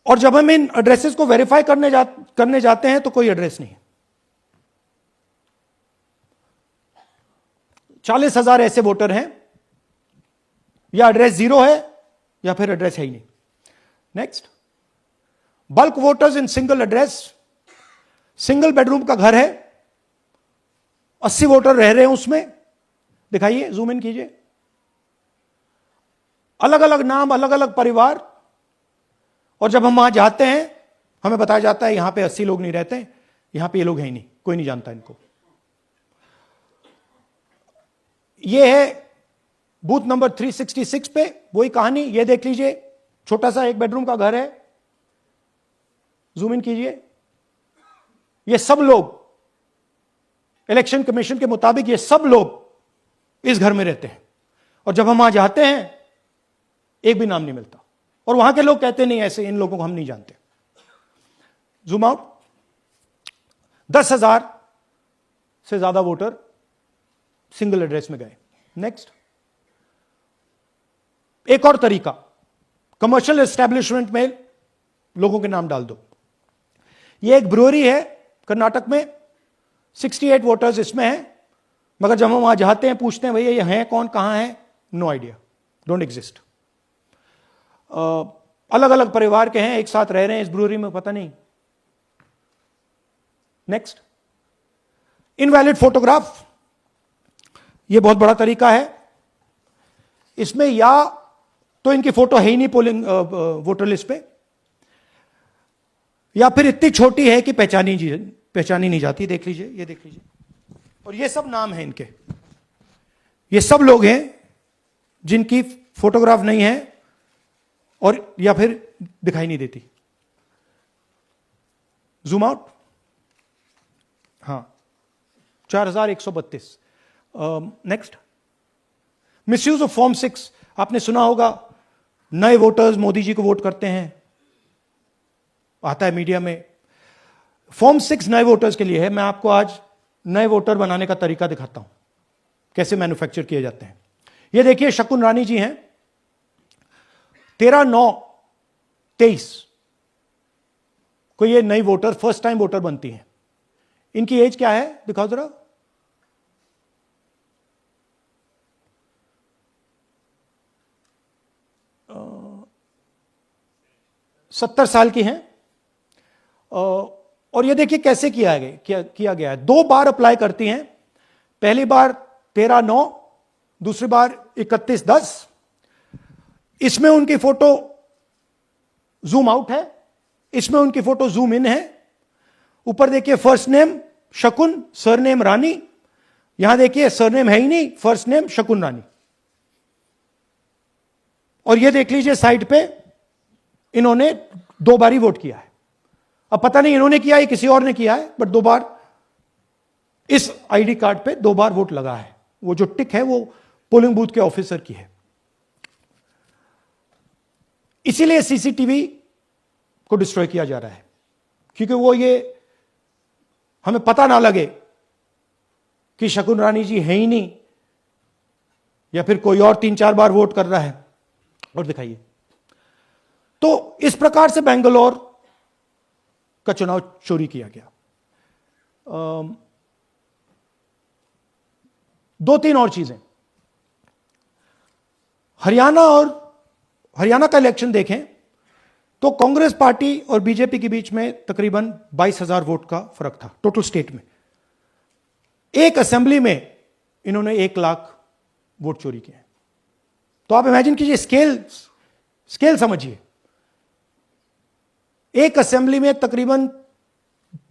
और जब हम इन एड्रेसेस को वेरीफाई करने जाते हैं तो कोई एड्रेस नहीं है। 40,000 ऐसे वोटर हैं, या एड्रेस 0 है, या फिर एड्रेस है ही नहीं। Next, bulk voters in single address. Single bedroom का घर है, 80 वोटर रह रहे हैं उसमें। दिखाइए, जूम इन कीजिए। अलग अलग नाम, अलग अलग परिवार। और जब हम वहां जाते हैं हमें बताया जाता है यहां पे 80 लोग नहीं रहते, यहां पे ये लोग हैं ही नहीं, कोई नहीं जानता इनको। ये है बूथ नंबर 366 पे वही कहानी। ये देख लीजिए, छोटा सा 1 बेडरूम का घर है। जूम इन कीजिए। ये सब लोग, इलेक्शन कमीशन के मुताबिक ये सब लोग इस घर में रहते हैं। और जब हम वहां जाते हैं एक भी नाम नहीं मिलता, और वहां के लोग कहते नहीं ऐसे, इन लोगों को हम नहीं जानते। Zoom out. 10,000 से ज्यादा वोटर सिंगल एड्रेस में गए। नेक्स्ट, एक और तरीका, कमर्शियल एस्टेब्लिशमेंट में लोगों के नाम डाल दो। यह एक ब्रूअरी है कर्नाटक में, 68 वोटर्स इसमें हैं, मगर जब हम वहां जाते हैं पूछते हैं भैया ये हैं कौन, कहां है, नो आइडिया, डोंट एग्जिस्ट। अलग अलग परिवार के हैं, एक साथ रह रहे हैं इस ब्रूअरी में, पता नहीं। Next, invalid photograph. यह बहुत बड़ा तरीका है। इसमें या तो इनकी फोटो है ही नहीं पोलिंग वोटर लिस्ट पे, या फिर इतनी छोटी है कि पहचानी नहीं जाती। देख लीजिए, ये देख लीजिए। और ये सब नाम है इनके, ये सब लोग हैं जिनकी फोटोग्राफ नहीं है और या फिर दिखाई नहीं देती। जूम आउट, हां, 4132। Next, misuse of form 6। आपने सुना होगा नए वोटर्स मोदी जी को वोट करते हैं, आता है मीडिया में। फॉर्म 6 नए वोटर्स के लिए है। मैं आपको आज नए वोटर बनाने का तरीका दिखाता हूं, कैसे मैन्युफैक्चर किए जाते हैं। ये देखिए, शकुन रानी जी हैं, 13/9/23 को ये नई वोटर, फर्स्ट टाइम वोटर बनती हैं। इनकी एज क्या है, दिखाओ जरा। 70 साल की हैं। और ये देखिए कैसे किया गया है। 2 बार अप्लाई करती हैं। पहली बार 13/9, दूसरी बार 31/10। इसमें उनकी फोटो जूम आउट है, इसमें उनकी फोटो जूम इन है। ऊपर देखिए फर्स्ट नेम शकुन, सरनेम रानी। यहां देखिए सरनेम है ही नहीं, फर्स्ट नेम शकुन रानी। और ये देख लीजिए साइड पे इन्होंने 2 बार ही वोट किया है। अब पता नहीं इन्होंने किया है किसी और ने किया है, बट 2 बार इस आईडी कार्ड पे 2 बार वोट लगा है। वो जो टिक है वो पोलिंग बूथ के ऑफिसर की है। इसीलिए सीसीटीवी को डिस्ट्रॉय किया जा रहा है, क्योंकि वो ये हमें पता ना लगे कि शकुन रानी जी है ही नहीं, या फिर कोई और 3-4 बार वोट कर रहा है। और दिखाइए, तो इस प्रकार से बेंगलोर का चुनाव चोरी किया गया। 2-3 और चीजें। हरियाणा का इलेक्शन देखें तो कांग्रेस पार्टी और बीजेपी के बीच में तकरीबन 22,000 वोट का फर्क था टोटल स्टेट में। एक असेंबली में इन्होंने 1 लाख वोट चोरी किए। तो आप इमेजिन कीजिए, स्केल समझिए। एक असेंबली में तकरीबन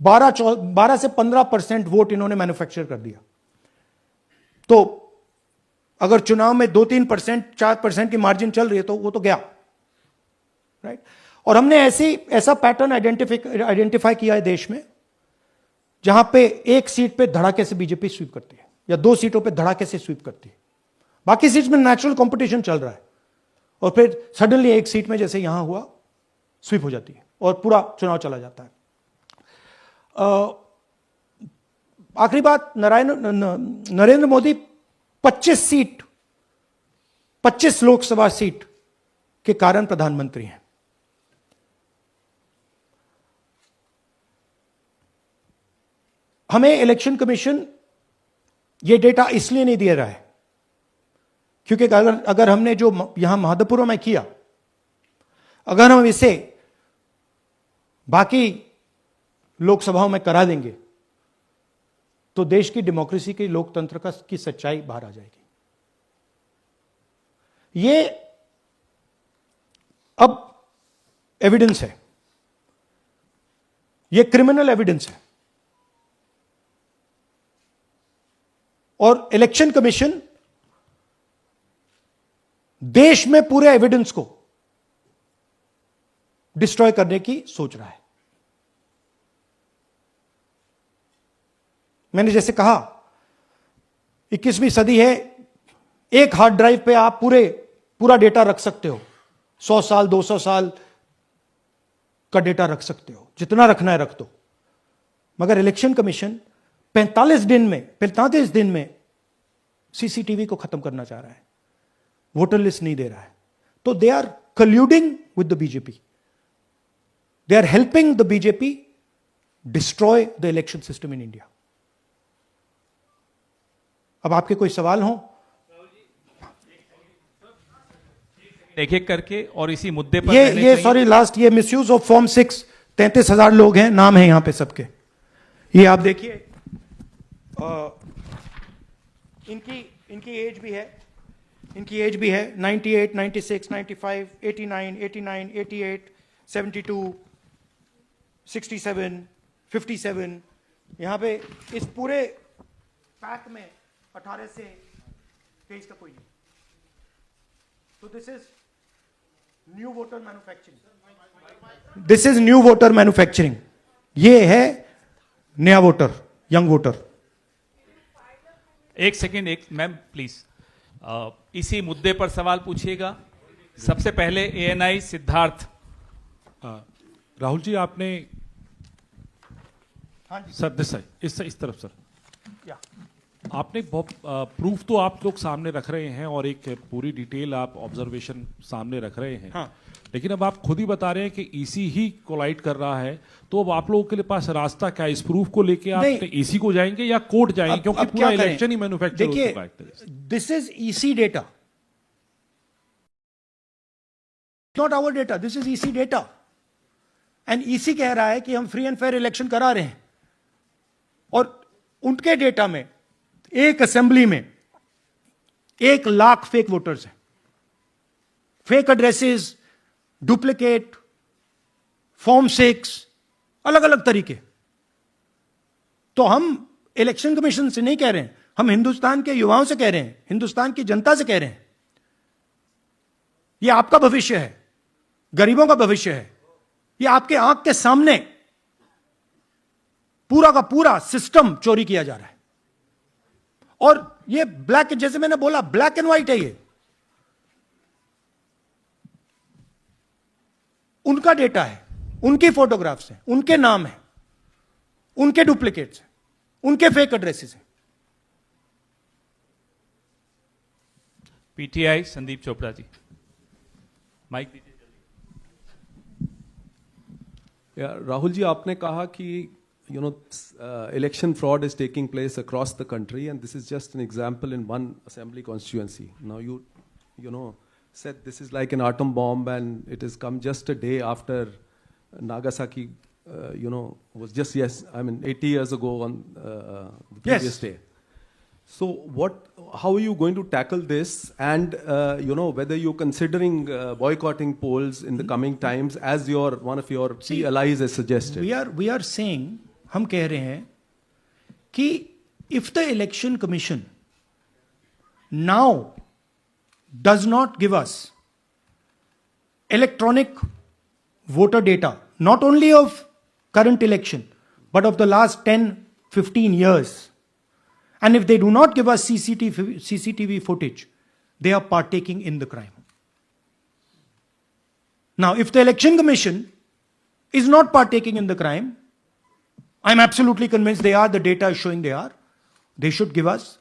12 से 15% वोट इन्होंने मैन्युफैक्चर कर दिया। तो अगर चुनाव में 2-3%, 4% की मार्जिन चल रही है तो वो तो गया, राइट। और हमने ऐसा पैटर्न आइडेंटिफाई किया है देश में, जहां पे एक सीट पे धड़ाके से बीजेपी स्वीप करती है, या 2 सीटों पे धड़ाके से स्वीप करती है। बाकी सीट में नेचुरल कंपटीशन चल रहा है, और फिर सडनली एक सीट में जैसे यहां हुआ स्वीप हो जाती है और पूरा चुनाव चला जाता है। आखिरी बात, नरेंद्र मोदी 25 लोकसभा सीट के कारण प्रधानमंत्री हैं। हमें इलेक्शन कमीशन ये डेटा इसलिए नहीं दे रहा है क्योंकि अगर हमने जो यहां महादपुरम में किया, अगर हम इसे बाकी लोकसभाओं में करा देंगे तो देश की डेमोक्रेसी की, लोकतंत्र की सच्चाई बाहर आ जाएगी। ये अब एविडेंस है, ये क्रिमिनल एविडेंस है। और इलेक्शन कमीशन देश में पूरे एविडेंस को डिस्ट्रॉय करने की सोच रहा है। मैंने जैसे कहा, 21वीं सदी है, एक हार्ड ड्राइव पे आप पूरा डेटा रख सकते हो। 100 साल 200 साल का डेटा रख सकते हो, जितना रखना है रख दो। मगर इलेक्शन कमीशन 45 दिन में सीसीटीवी को खत्म करना चाह रहा है, वोटर लिस्ट नहीं दे रहा है। तो they are colluding with the BJP, they are helping the BJP destroy the election system in India. अब आपके कोई सवाल हो? एक एक करके और इसी मुद्दे पर ये सॉरी लास्ट, ये मिसयूज ऑफ फॉर्म 6, 33,000 लोग हैं, नाम है यहां पे सबके। ये आप देखिए, इनकी एज भी है, 98, 96, 95, 89, 88, 72, 67, 57। यहां पे इस पूरे पैक में 18 से 23 का कोई नहीं। So this is new voter manufacturing. This is new voter manufacturing. ये है नया वोटर, यंग वोटर. एक सेकेंड, एक मैम प्लीज इसी मुद्दे पर सवाल पूछिएगा. सबसे पहले एएनआई सिद्धार्थ. राहुल जी आपने हाँ जी. सर दिस साइड इस तरफ सर या. आपने बहुत प्रूफ तो आप लोग सामने रख रहे हैं और एक पूरी डिटेल आप ऑब्जर्वेशन सामने रख रहे हैं. हाँ. लेकिन अब आप खुद ही बता रहे हैं कि ईसी ही कोलाइड कर रहा है, तो अब आप लोगों के लिए पास रास्ता क्या है? इस प्रूफ को लेके आप ईसी को जाएंगे या कोर्ट जाएंगे? क्योंकि पूरा इलेक्शन ही मैन्युफैक्चर हो चुका है. देखिए, this is EC data, not our data. This is EC data. And EC कह रहा है कि हम फ्री एंड फेयर इलेक्शन करा रहे हैं, और उनके डेटा में एक असेंबली में 1 लाख फेक वोटर्स हैं. फेक एड्रेसेस, डुप्लीकेट, फॉर्म 6, अलग अलग तरीके. तो हम इलेक्शन कमीशन से नहीं कह रहे हैं, हम हिंदुस्तान के युवाओं से कह रहे हैं, हिंदुस्तान की जनता से कह रहे हैं, यह आपका भविष्य है, गरीबों का भविष्य है. यह आपके आंख के सामने पूरा का पूरा सिस्टम चोरी किया जा रहा है. और ये ब्लैक, जैसे मैंने बोला, ब्लैक एंड व्हाइट है. ये उनका डेटा है, उनकी फोटोग्राफ्स हैं, उनके नाम हैं, उनके डुप्लीकेट्स हैं, उनके फेक एड्रेसेस हैं. पीटीआई संदीप चोपड़ा जी, माइक दीजिए. राहुल जी, आपने कहा कि election fraud is taking place across the country, and this is just an example in one assembly constituency. Now you said this is like an atom bomb, and it has come just a day after Nagasaki, was just 80 years ago on the previous day. So how are you going to tackle this, and whether you're considering boycotting polls in the coming times, as one of your key allies has suggested? We are saying, हम कह रहे हैं कि if the election commission now does not give us electronic voter data, not only of current election, but of the last 10-15 years, and if they do not give us CCTV footage, they are partaking in the crime. Now, if the election commission is not partaking in the crime, I'm absolutely convinced they are. The data is showing they are. They should give us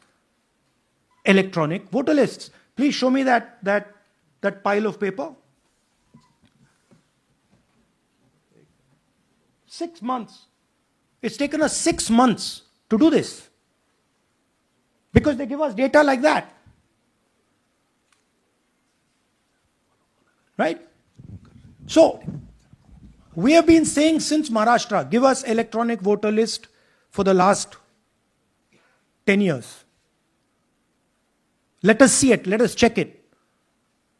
electronic voter lists. Please show me that pile of paper. 6 months. It's taken us 6 months to do this, because they give us data like that. Right? So, we have been saying since Maharashtra, give us electronic voter list for the last 10 years. Let us see it. Let us check it.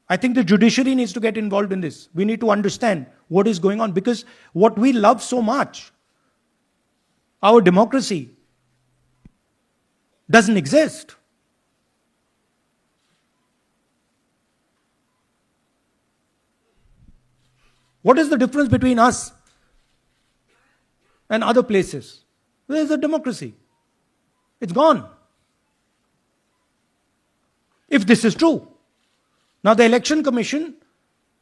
I think the judiciary needs to get involved in this. We need to understand what is going on, because what we love so much, our democracy, doesn't exist. What is the difference between us and other places? Where is the democracy? It's gone. If this is true. Now the election commission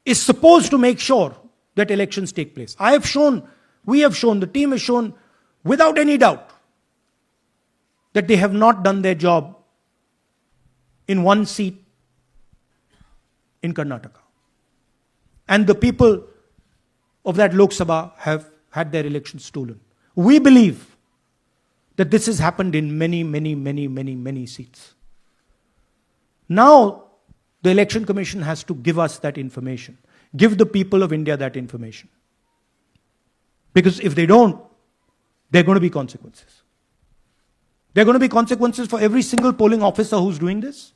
is supposed to make sure that elections take place. We have shown, the team has shown without any doubt that they have not done their job in one seat in Karnataka. And the people of that Lok Sabha have had their elections stolen. We believe that this has happened in many seats. Now, the Election Commission has to give us that information. Give the people of India that information. Because if they don't, there are going to be consequences. There are going to be consequences for every single polling officer who's doing this.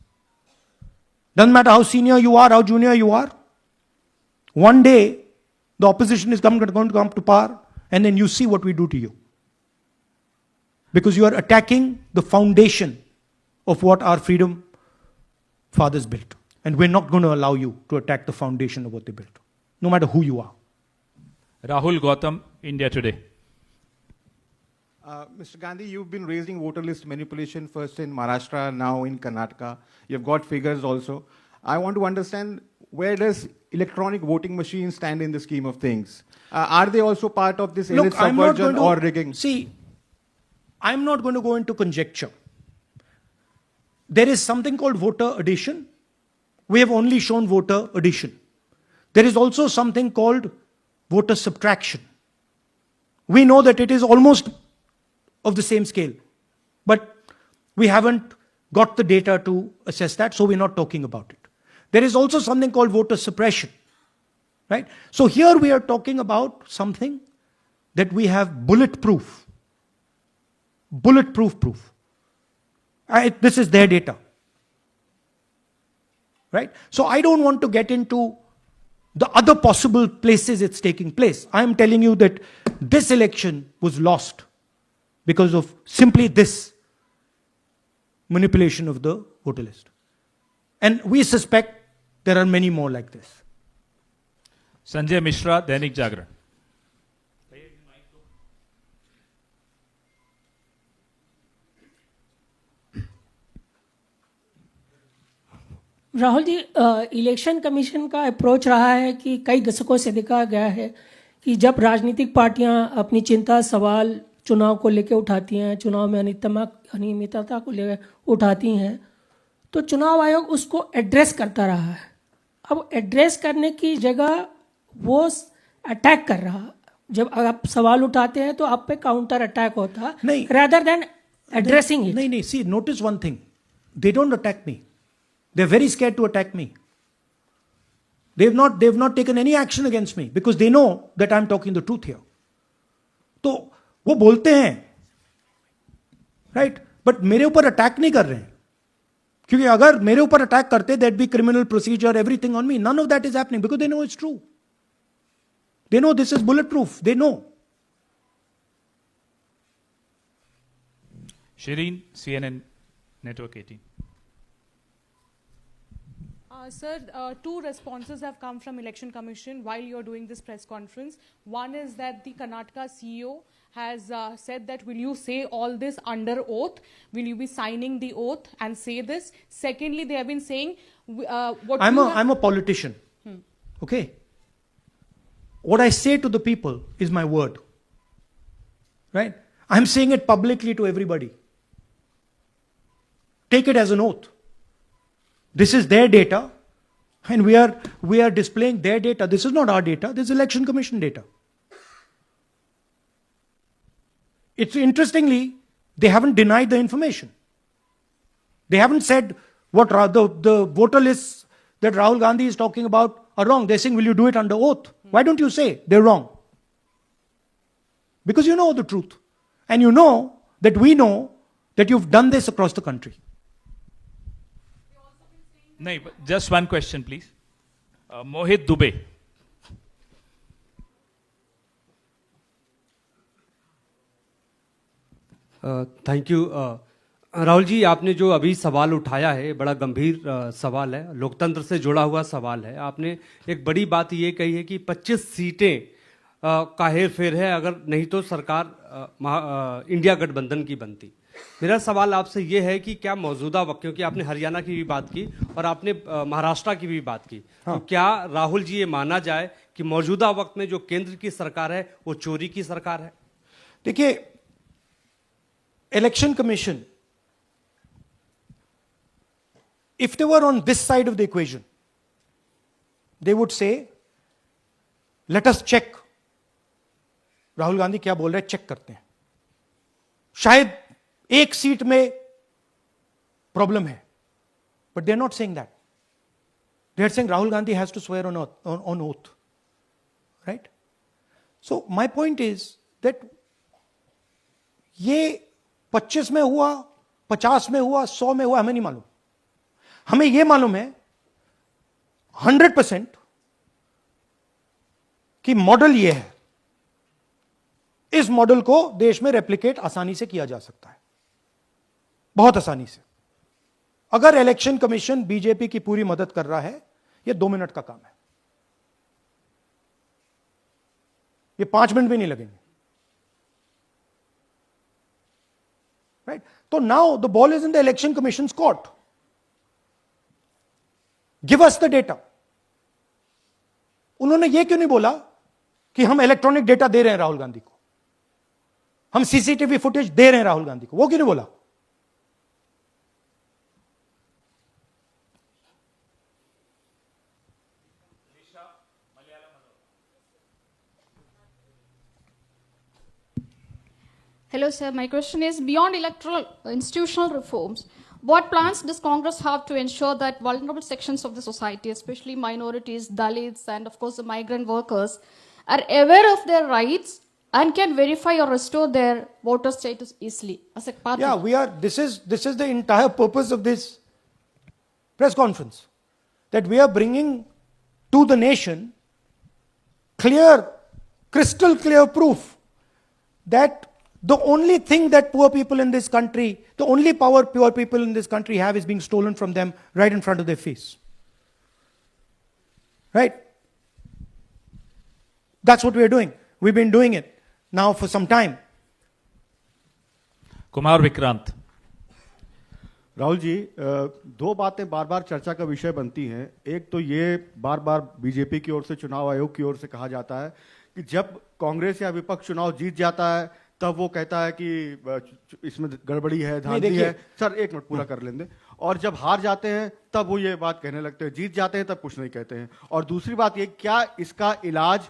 Doesn't matter how senior you are, how junior you are. One day, the opposition is going to come to power, and then you see what we do to you. Because you are attacking the foundation of what our freedom fathers built. And we're not going to allow you to attack the foundation of what they built, no matter who you are. Rahul Gautam, India Today. Mr. Gandhi, you've been raising voter list manipulation first in Maharashtra, now in Karnataka. You've got figures also. I want to understand, where does electronic voting machines stand in the scheme of things? Are they also part of this elite subversion or rigging? See, I'm not going to go into conjecture. There is something called voter addition. We have only shown voter addition. There is also something called voter subtraction. We know that it is almost of the same scale, but we haven't got the data to assess that, so we're not talking about it. There is also something called voter suppression, right? So here we are talking about something that we have bulletproof proof. This is their data, right? So I don't want to get into the other possible places it's taking place. I am telling you that this election was lost because of simply this manipulation of the voter list. And we suspect there are many more like this. Sanjay Mishra, Dainik Jagran. Rahul ji, election commission का approach रहा है कि कई दशकों से देखा गया है कि जब राजनीतिक पार्टियां अपनी चिंता सवाल चुनाव को लेकर उठाती हैं, चुनाव में अनियमितता को लेकर उठाती हैं, तो चुनाव आयोग उसको एड्रेस करता रहा है। अब एड्रेस करने की जगह वो अटैक कर रहा। जब आप सवाल उठाते हैं तो आप पे काउंटर अटैक होता नहीं, rather than addressing it. नहीं, see, notice one thing. They don't attack me. They're very scared to attack me. They've not taken any action against me because they know that I'm talking the truth here. तो वो बोलते हैं, right? But मेरे ऊपर attack नहीं कर रहे हैं, क्योंकि अगर मेरे ऊपर अटैक करते, there'd be criminal procedure, everything on me. None of that is happening because they know it's true. They know this is bulletproof. They know. Shireen, CNN Network 18. Sir, two responses have come from Election Commission while you're doing this press conference. One is that the Karnataka CEO has said that, will you say all this under oath? Will you be signing the oath and say this? Secondly, they have been saying... I'm a politician. Okay? What I say to the people is my word. Right? I'm saying it publicly to everybody. Take it as an oath. This is their data, and we are displaying their data. This is not our data. This is Election Commission data. It's interestingly, they haven't denied the information. They haven't said what the voter lists that Rahul Gandhi is talking about are wrong. They're saying, will you do it under oath? Why don't you say they're wrong? Because you know the truth. And you know that we know that you've done this across the country. No, just one question, please. Mohit Dubey. Thank you. Rahul ji, आपने जो अभी सवाल उठाया है बड़ा गंभीर सवाल है, लोकतंत्र से जुड़ा हुआ सवाल है। आपने एक बड़ी बात ये कही है कि 25 सीटें का हेर फेर है, अगर नहीं तो सरकार इंडिया गठबंधन की बनती। मेरा सवाल आपसे ये है कि क्या मौजूदा वक्त, क्योंकि आपने हरियाणा की भी बात की और आपने महाराष्ट्र की भी बात की, तो क्या राहुल जी ये माना जाए कि मौजूदा वक्त में जो केंद्र की सरकार है वो चोरी की सरकार है? देखिए, election commission, if they were on this side of the equation, they would say, let us check. Rahul Gandhi क्या बोल रहे हैं, चेक करते हैं। शायद एक सीट में प्रॉब्लम है, but they're not saying that. They're saying Rahul Gandhi has to swear on oath. Right? So my point is that ये 25 में हुआ, 50 में हुआ, 100 में हुआ, हमें नहीं मालूम। हमें यह मालूम है 100% कि मॉडल यह है। इस मॉडल को देश में रेप्लिकेट आसानी से किया जा सकता है, बहुत आसानी से। अगर इलेक्शन कमीशन बीजेपी की पूरी मदद कर रहा है, यह 2 मिनट का काम है, ये 5 मिनट भी नहीं लगेंगे, राइट? तो now the ball is in the election commission court. Give us the data. उन्होंने यह क्यों नहीं बोला कि हम इलेक्ट्रॉनिक डेटा दे रहे हैं राहुल गांधी को, हम सीसीटीवी फुटेज दे रहे हैं राहुल गांधी को? वो क्यों नहीं बोला? Hello, sir. My question is, beyond electoral institutional reforms, what plans does Congress have to ensure that vulnerable sections of the society, especially minorities, Dalits, and of course the migrant workers, are aware of their rights and can verify or restore their voter status easily as a part Yeah, of we are. This is the entire purpose of this press conference, that we are bringing to the nation clear, crystal clear proof that the only thing that poor people in this country, the only power poor people in this country have is being stolen from them right in front of their face. Right? That's what we are doing. We've been doing it now for some time. Kumar Vikrant. Rahul ji, दो बातें बार बार चर्चा का विषय बनती हैं. एक तो ये बार बार बीजेपी की ओर से, चुनाव आयोग की ओर से कहा जाता है कि जब कांग्रेस या विपक्ष चुनाव जीत जाता है तब वो कहता है कि इसमें गड़बड़ी है, धांधली है. सर एक मिनट पूरा कर लेंगे. और जब हार जाते हैं तब वो ये बात कहने लगते हैं, जीत जाते हैं तब कुछ नहीं कहते हैं. और दूसरी बात ये, क्या इसका इलाज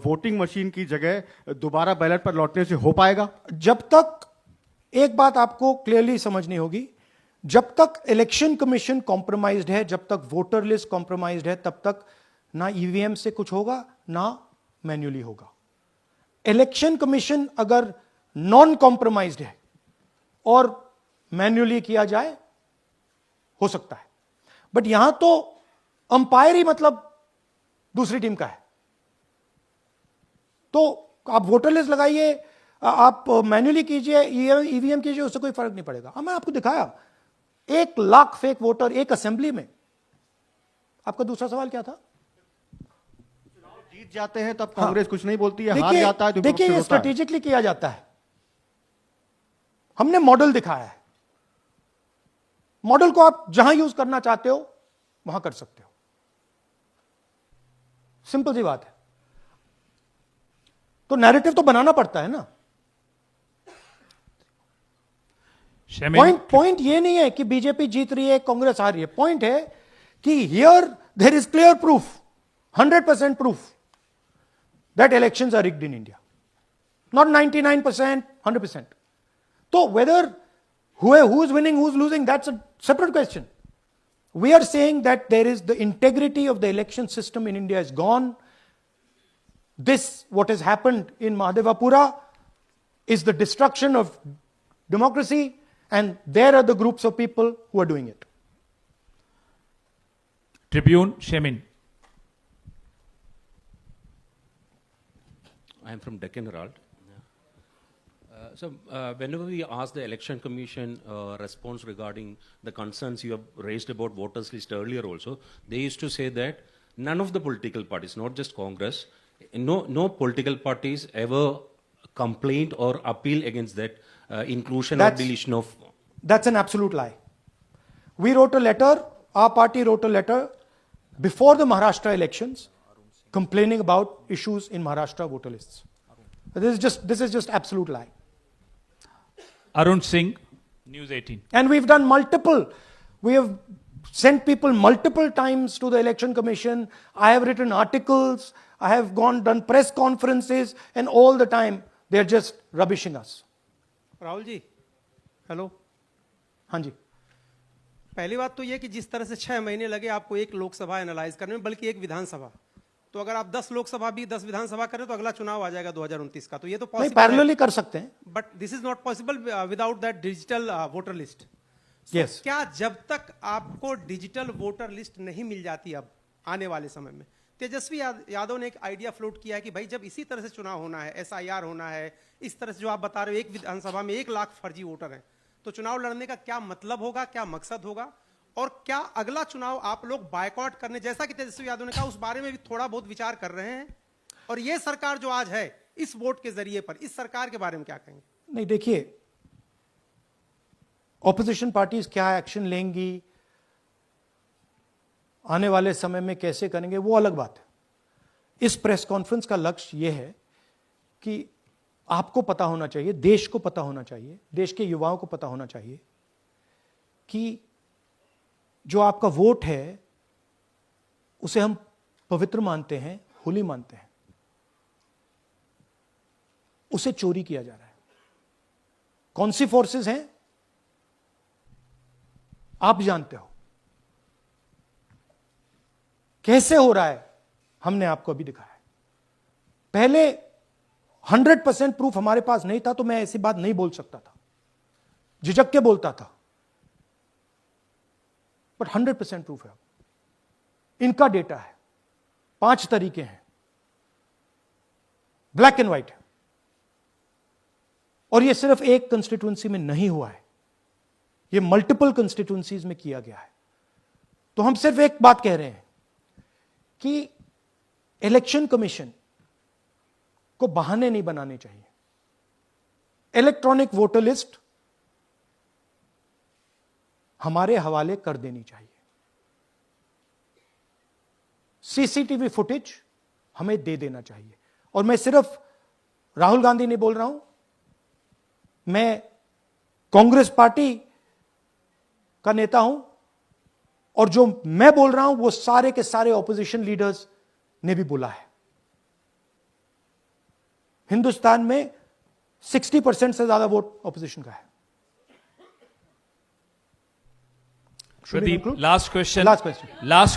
वोटिंग मशीन की जगह दोबारा बैलेट पर लौटने से हो पाएगा? जब तक, एक बात आपको क्लियरली समझनी होगी, जब तक इलेक्शन कमीशन कॉम्प्रोमाइज्ड है, जब तक वोटर लिस्ट कॉम्प्रोमाइज्ड है, तब तक ना ईवीएम से कुछ होगा ना मैन्युअली होगा. इलेक्शन कमीशन अगर नॉन कॉम्प्रोमाइज्ड है और मैन्युअली किया जाए, हो सकता है. बट यहां तो अंपायर ही मतलब दूसरी टीम का है. तो आप वोटर लिस्ट लगाइए, आप मैन्युअली कीजिए, ईवीएम कीजिए, उससे कोई फर्क नहीं पड़ेगा. मैं आपको दिखाया 1 लाख फेक वोटर एक असेंबली में. आपका दूसरा सवाल क्या था? जीत जाते हैं तब कांग्रेस कुछ नहीं बोलती है, हार जाता है तो देखिए, ये स्ट्रेटेजिकली किया जाता है. हमने मॉडल दिखाया है. मॉडल को आप जहां यूज करना चाहते हो वहां कर सकते हो. सिंपल सी बात है. तो नैरेटिव तो बनाना पड़ता है ना. पॉइंट ये नहीं है कि बीजेपी जीत रही है, कांग्रेस हार रही है. पॉइंट है कि here there is clear proof, 100% proof that elections are rigged in India. Not 99%, 100%. So whether who is winning, who is losing, that's a separate question. We are saying that there is the integrity of the election system in India is gone. This, what has happened in Mahadevapura, is the destruction of democracy, and there are the groups of people who are doing it. Tribune, Shemin. I am from Deccan Herald. Whenever we ask the Election Commission response regarding the concerns you have raised about voters list earlier also, they used to say that none of the political parties, not just Congress, no political parties ever complained or appeal against that inclusion or deletion of... That's an absolute lie. We wrote a letter, our party wrote a letter before the Maharashtra elections, complaining about issues in Maharashtra voter lists. This is just absolute lie. Arun Singh, News 18. And we've done we have sent people multiple times to the election commission. I have written articles, I have done press conferences, and all the time they're just rubbishing us. Rahul ji, hello. हाँ जी. पहली बात तो ये कि जिस तरह से 6 महीने लगे आपको एक लोकसभा एनालाइज करने में, बल्कि एक विधानसभा, तो अगर आप 10 लोकसभा भी 10 विधानसभा करें तो अगला चुनाव आ जाएगा 2029 का. तो ये तो नहीं, पैरेलली कर सकते हैं. But this is not possible without that digital voter list. Yes. क्या जब तक आपको डिजिटल वोटर लिस्ट नहीं मिल जाती अब आने वाले समय में, तेजस्वी यादव ने एक आइडिया फ्लोट किया है कि भाई जब इसी तरह से चुनाव होना है, SIR होना है, इस तरह से जो आप बता रहे हो एक विधानसभा में 1 लाख फर्जी वोटर हैं, तो चुनाव लड़ने का क्या मतलब होगा, क्या मकसद होगा? और क्या अगला चुनाव आप लोग बायकॉट करने, जैसा कि तेजस्वी यादव ने कहा, उस बारे में भी थोड़ा बहुत विचार कर रहे हैं? और ये सरकार जो आज है इस वोट के जरिए पर, इस सरकार के बारे में क्या कहेंगे? नहीं, देखिए, ऑपोजिशन पार्टीज क्या एक्शन लेंगी, आने वाले समय में कैसे करेंगे, वो अलग बात है। इस प्रेस कॉन्फ्रेंस का लक्ष्य यह है कि आपको पता होना चाहिए, देश को पता होना चाहिए, देश के युवाओं को पता होना चाहिए कि जो आपका वोट है उसे हम पवित्र मानते हैं, होली मानते हैं, उसे चोरी किया जा रहा है। कौन सी फोर्सेस हैं आप जानते हो, कैसे हो रहा है हमने आपको अभी दिखाया है। पहले 100% प्रूफ हमारे पास नहीं था तो मैं ऐसी बात नहीं बोल सकता था, झिझक के बोलता था, बट 100% प्रूफ है। इनका डेटा है, 5 तरीके हैं, ब्लैक एंड व्हाइट है, और यह सिर्फ एक कंस्टिट्यूंसी में नहीं हुआ है, यह मल्टीपल कंस्टिट्यूंसीज में किया गया है। तो हम सिर्फ एक बात कह रहे हैं कि इलेक्शन कमीशन को बहाने नहीं बनाने चाहिए। इलेक्ट्रॉनिक वोटर लिस्ट हमारे हवाले कर देनी चाहिए। सीसीटीवी फुटेज हमें दे देना चाहिए। और मैं सिर्फ राहुल गांधी नहीं बोल रहा हूं, मैं कांग्रेस पार्टी का नेता हूं, और जो मैं बोल रहा हूं वो सारे के सारे ऑपोजिशन लीडर्स ने भी बोला है। हिंदुस्तान में 60% से ज्यादा वोट ऑपोजिशन का है। Pradeep, last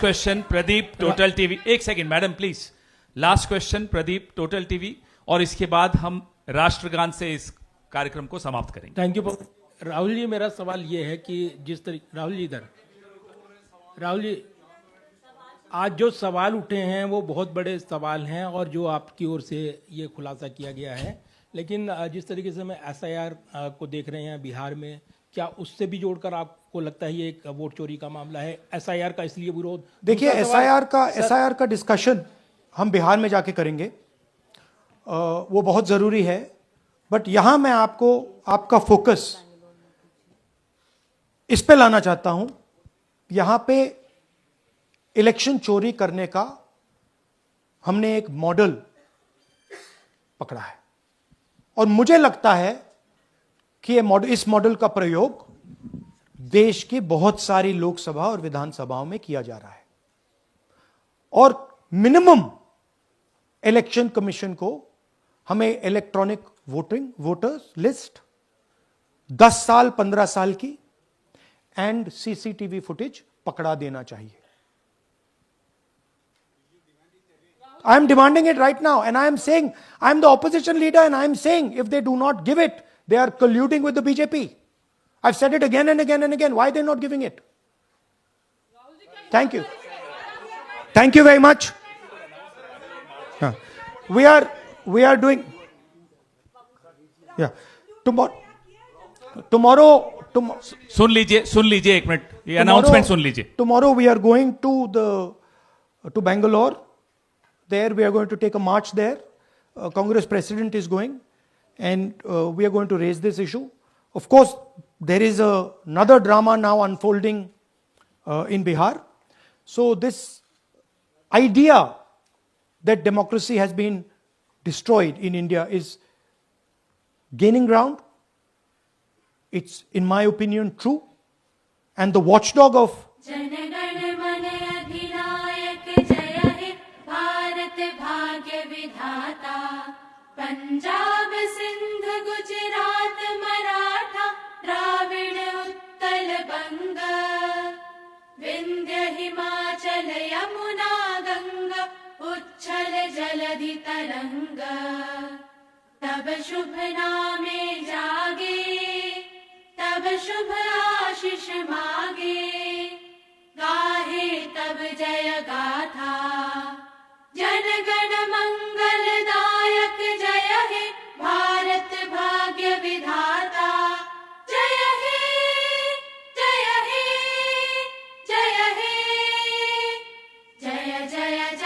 question Pradeep, Total TV. एक second madam please, last question Pradeep, Total TV, और इसके बाद हम राष्ट्रगान से इस कार्यक्रम को समाप्त करेंगे। थैंक यू राहुल जी। मेरा सवाल ये है कि जिस तरीके राहुल जी आज जो सवाल उठे हैं वो बहुत बड़े सवाल हैं, और जो आपकी ओर से ये खुलासा किया गया है, लेकिन जिस तरीके से मैं एसआईआर को देख रहे हैं बिहार में, क्या उससे भी जोड़कर आपको लगता है ये एक वोट चोरी का मामला है? एसआईआर का इसलिए विरोध, देखिए, एसआईआर का डिस्कशन हम बिहार में जाके करेंगे, वो बहुत जरूरी है, बट यहां मैं आपको आपका फोकस इस पे लाना चाहता हूं। यहां पे इलेक्शन चोरी करने का हमने एक मॉडल पकड़ा है, और मुझे लगता है कि इस मॉडल का प्रयोग देश की बहुत सारी लोकसभा और विधानसभाओं में किया जा रहा है। और मिनिमम इलेक्शन कमीशन को हमें इलेक्ट्रॉनिक वोटर्स लिस्ट 10 साल 15 साल की एंड सीसीटीवी फुटेज पकड़ा देना चाहिए। I am demanding it right now, and I am saying, I am the opposition leader, and I am saying, if they do not give it, they are colluding with the BJP. I've said it again and again and again. Why are they not giving it? Thank you. Thank you very much. We are doing, yeah. Tomorrow, सुन लीजिए एक minute, ये announcement सुन लीजिए। Tomorrow we are going to Bangalore. There we are going to take a march there. Congress president is going, and we are going to raise this issue. Of course, there is another drama now unfolding in Bihar. So this idea that democracy has been destroyed in India is gaining ground. It's, in my opinion, true. And the watchdog of Punjab Sindh Gujarat Maratha Dravida Utkal बंग विंध्य हिमाचल यमुना गंगा उच्छल जलधि तरंग तब शुभ नामे जागे तब शुभ आशीष मागे गाहे तब जय गाथा जन गण मंगलदायक जय हे भारत भाग्य विधाता जय हे जय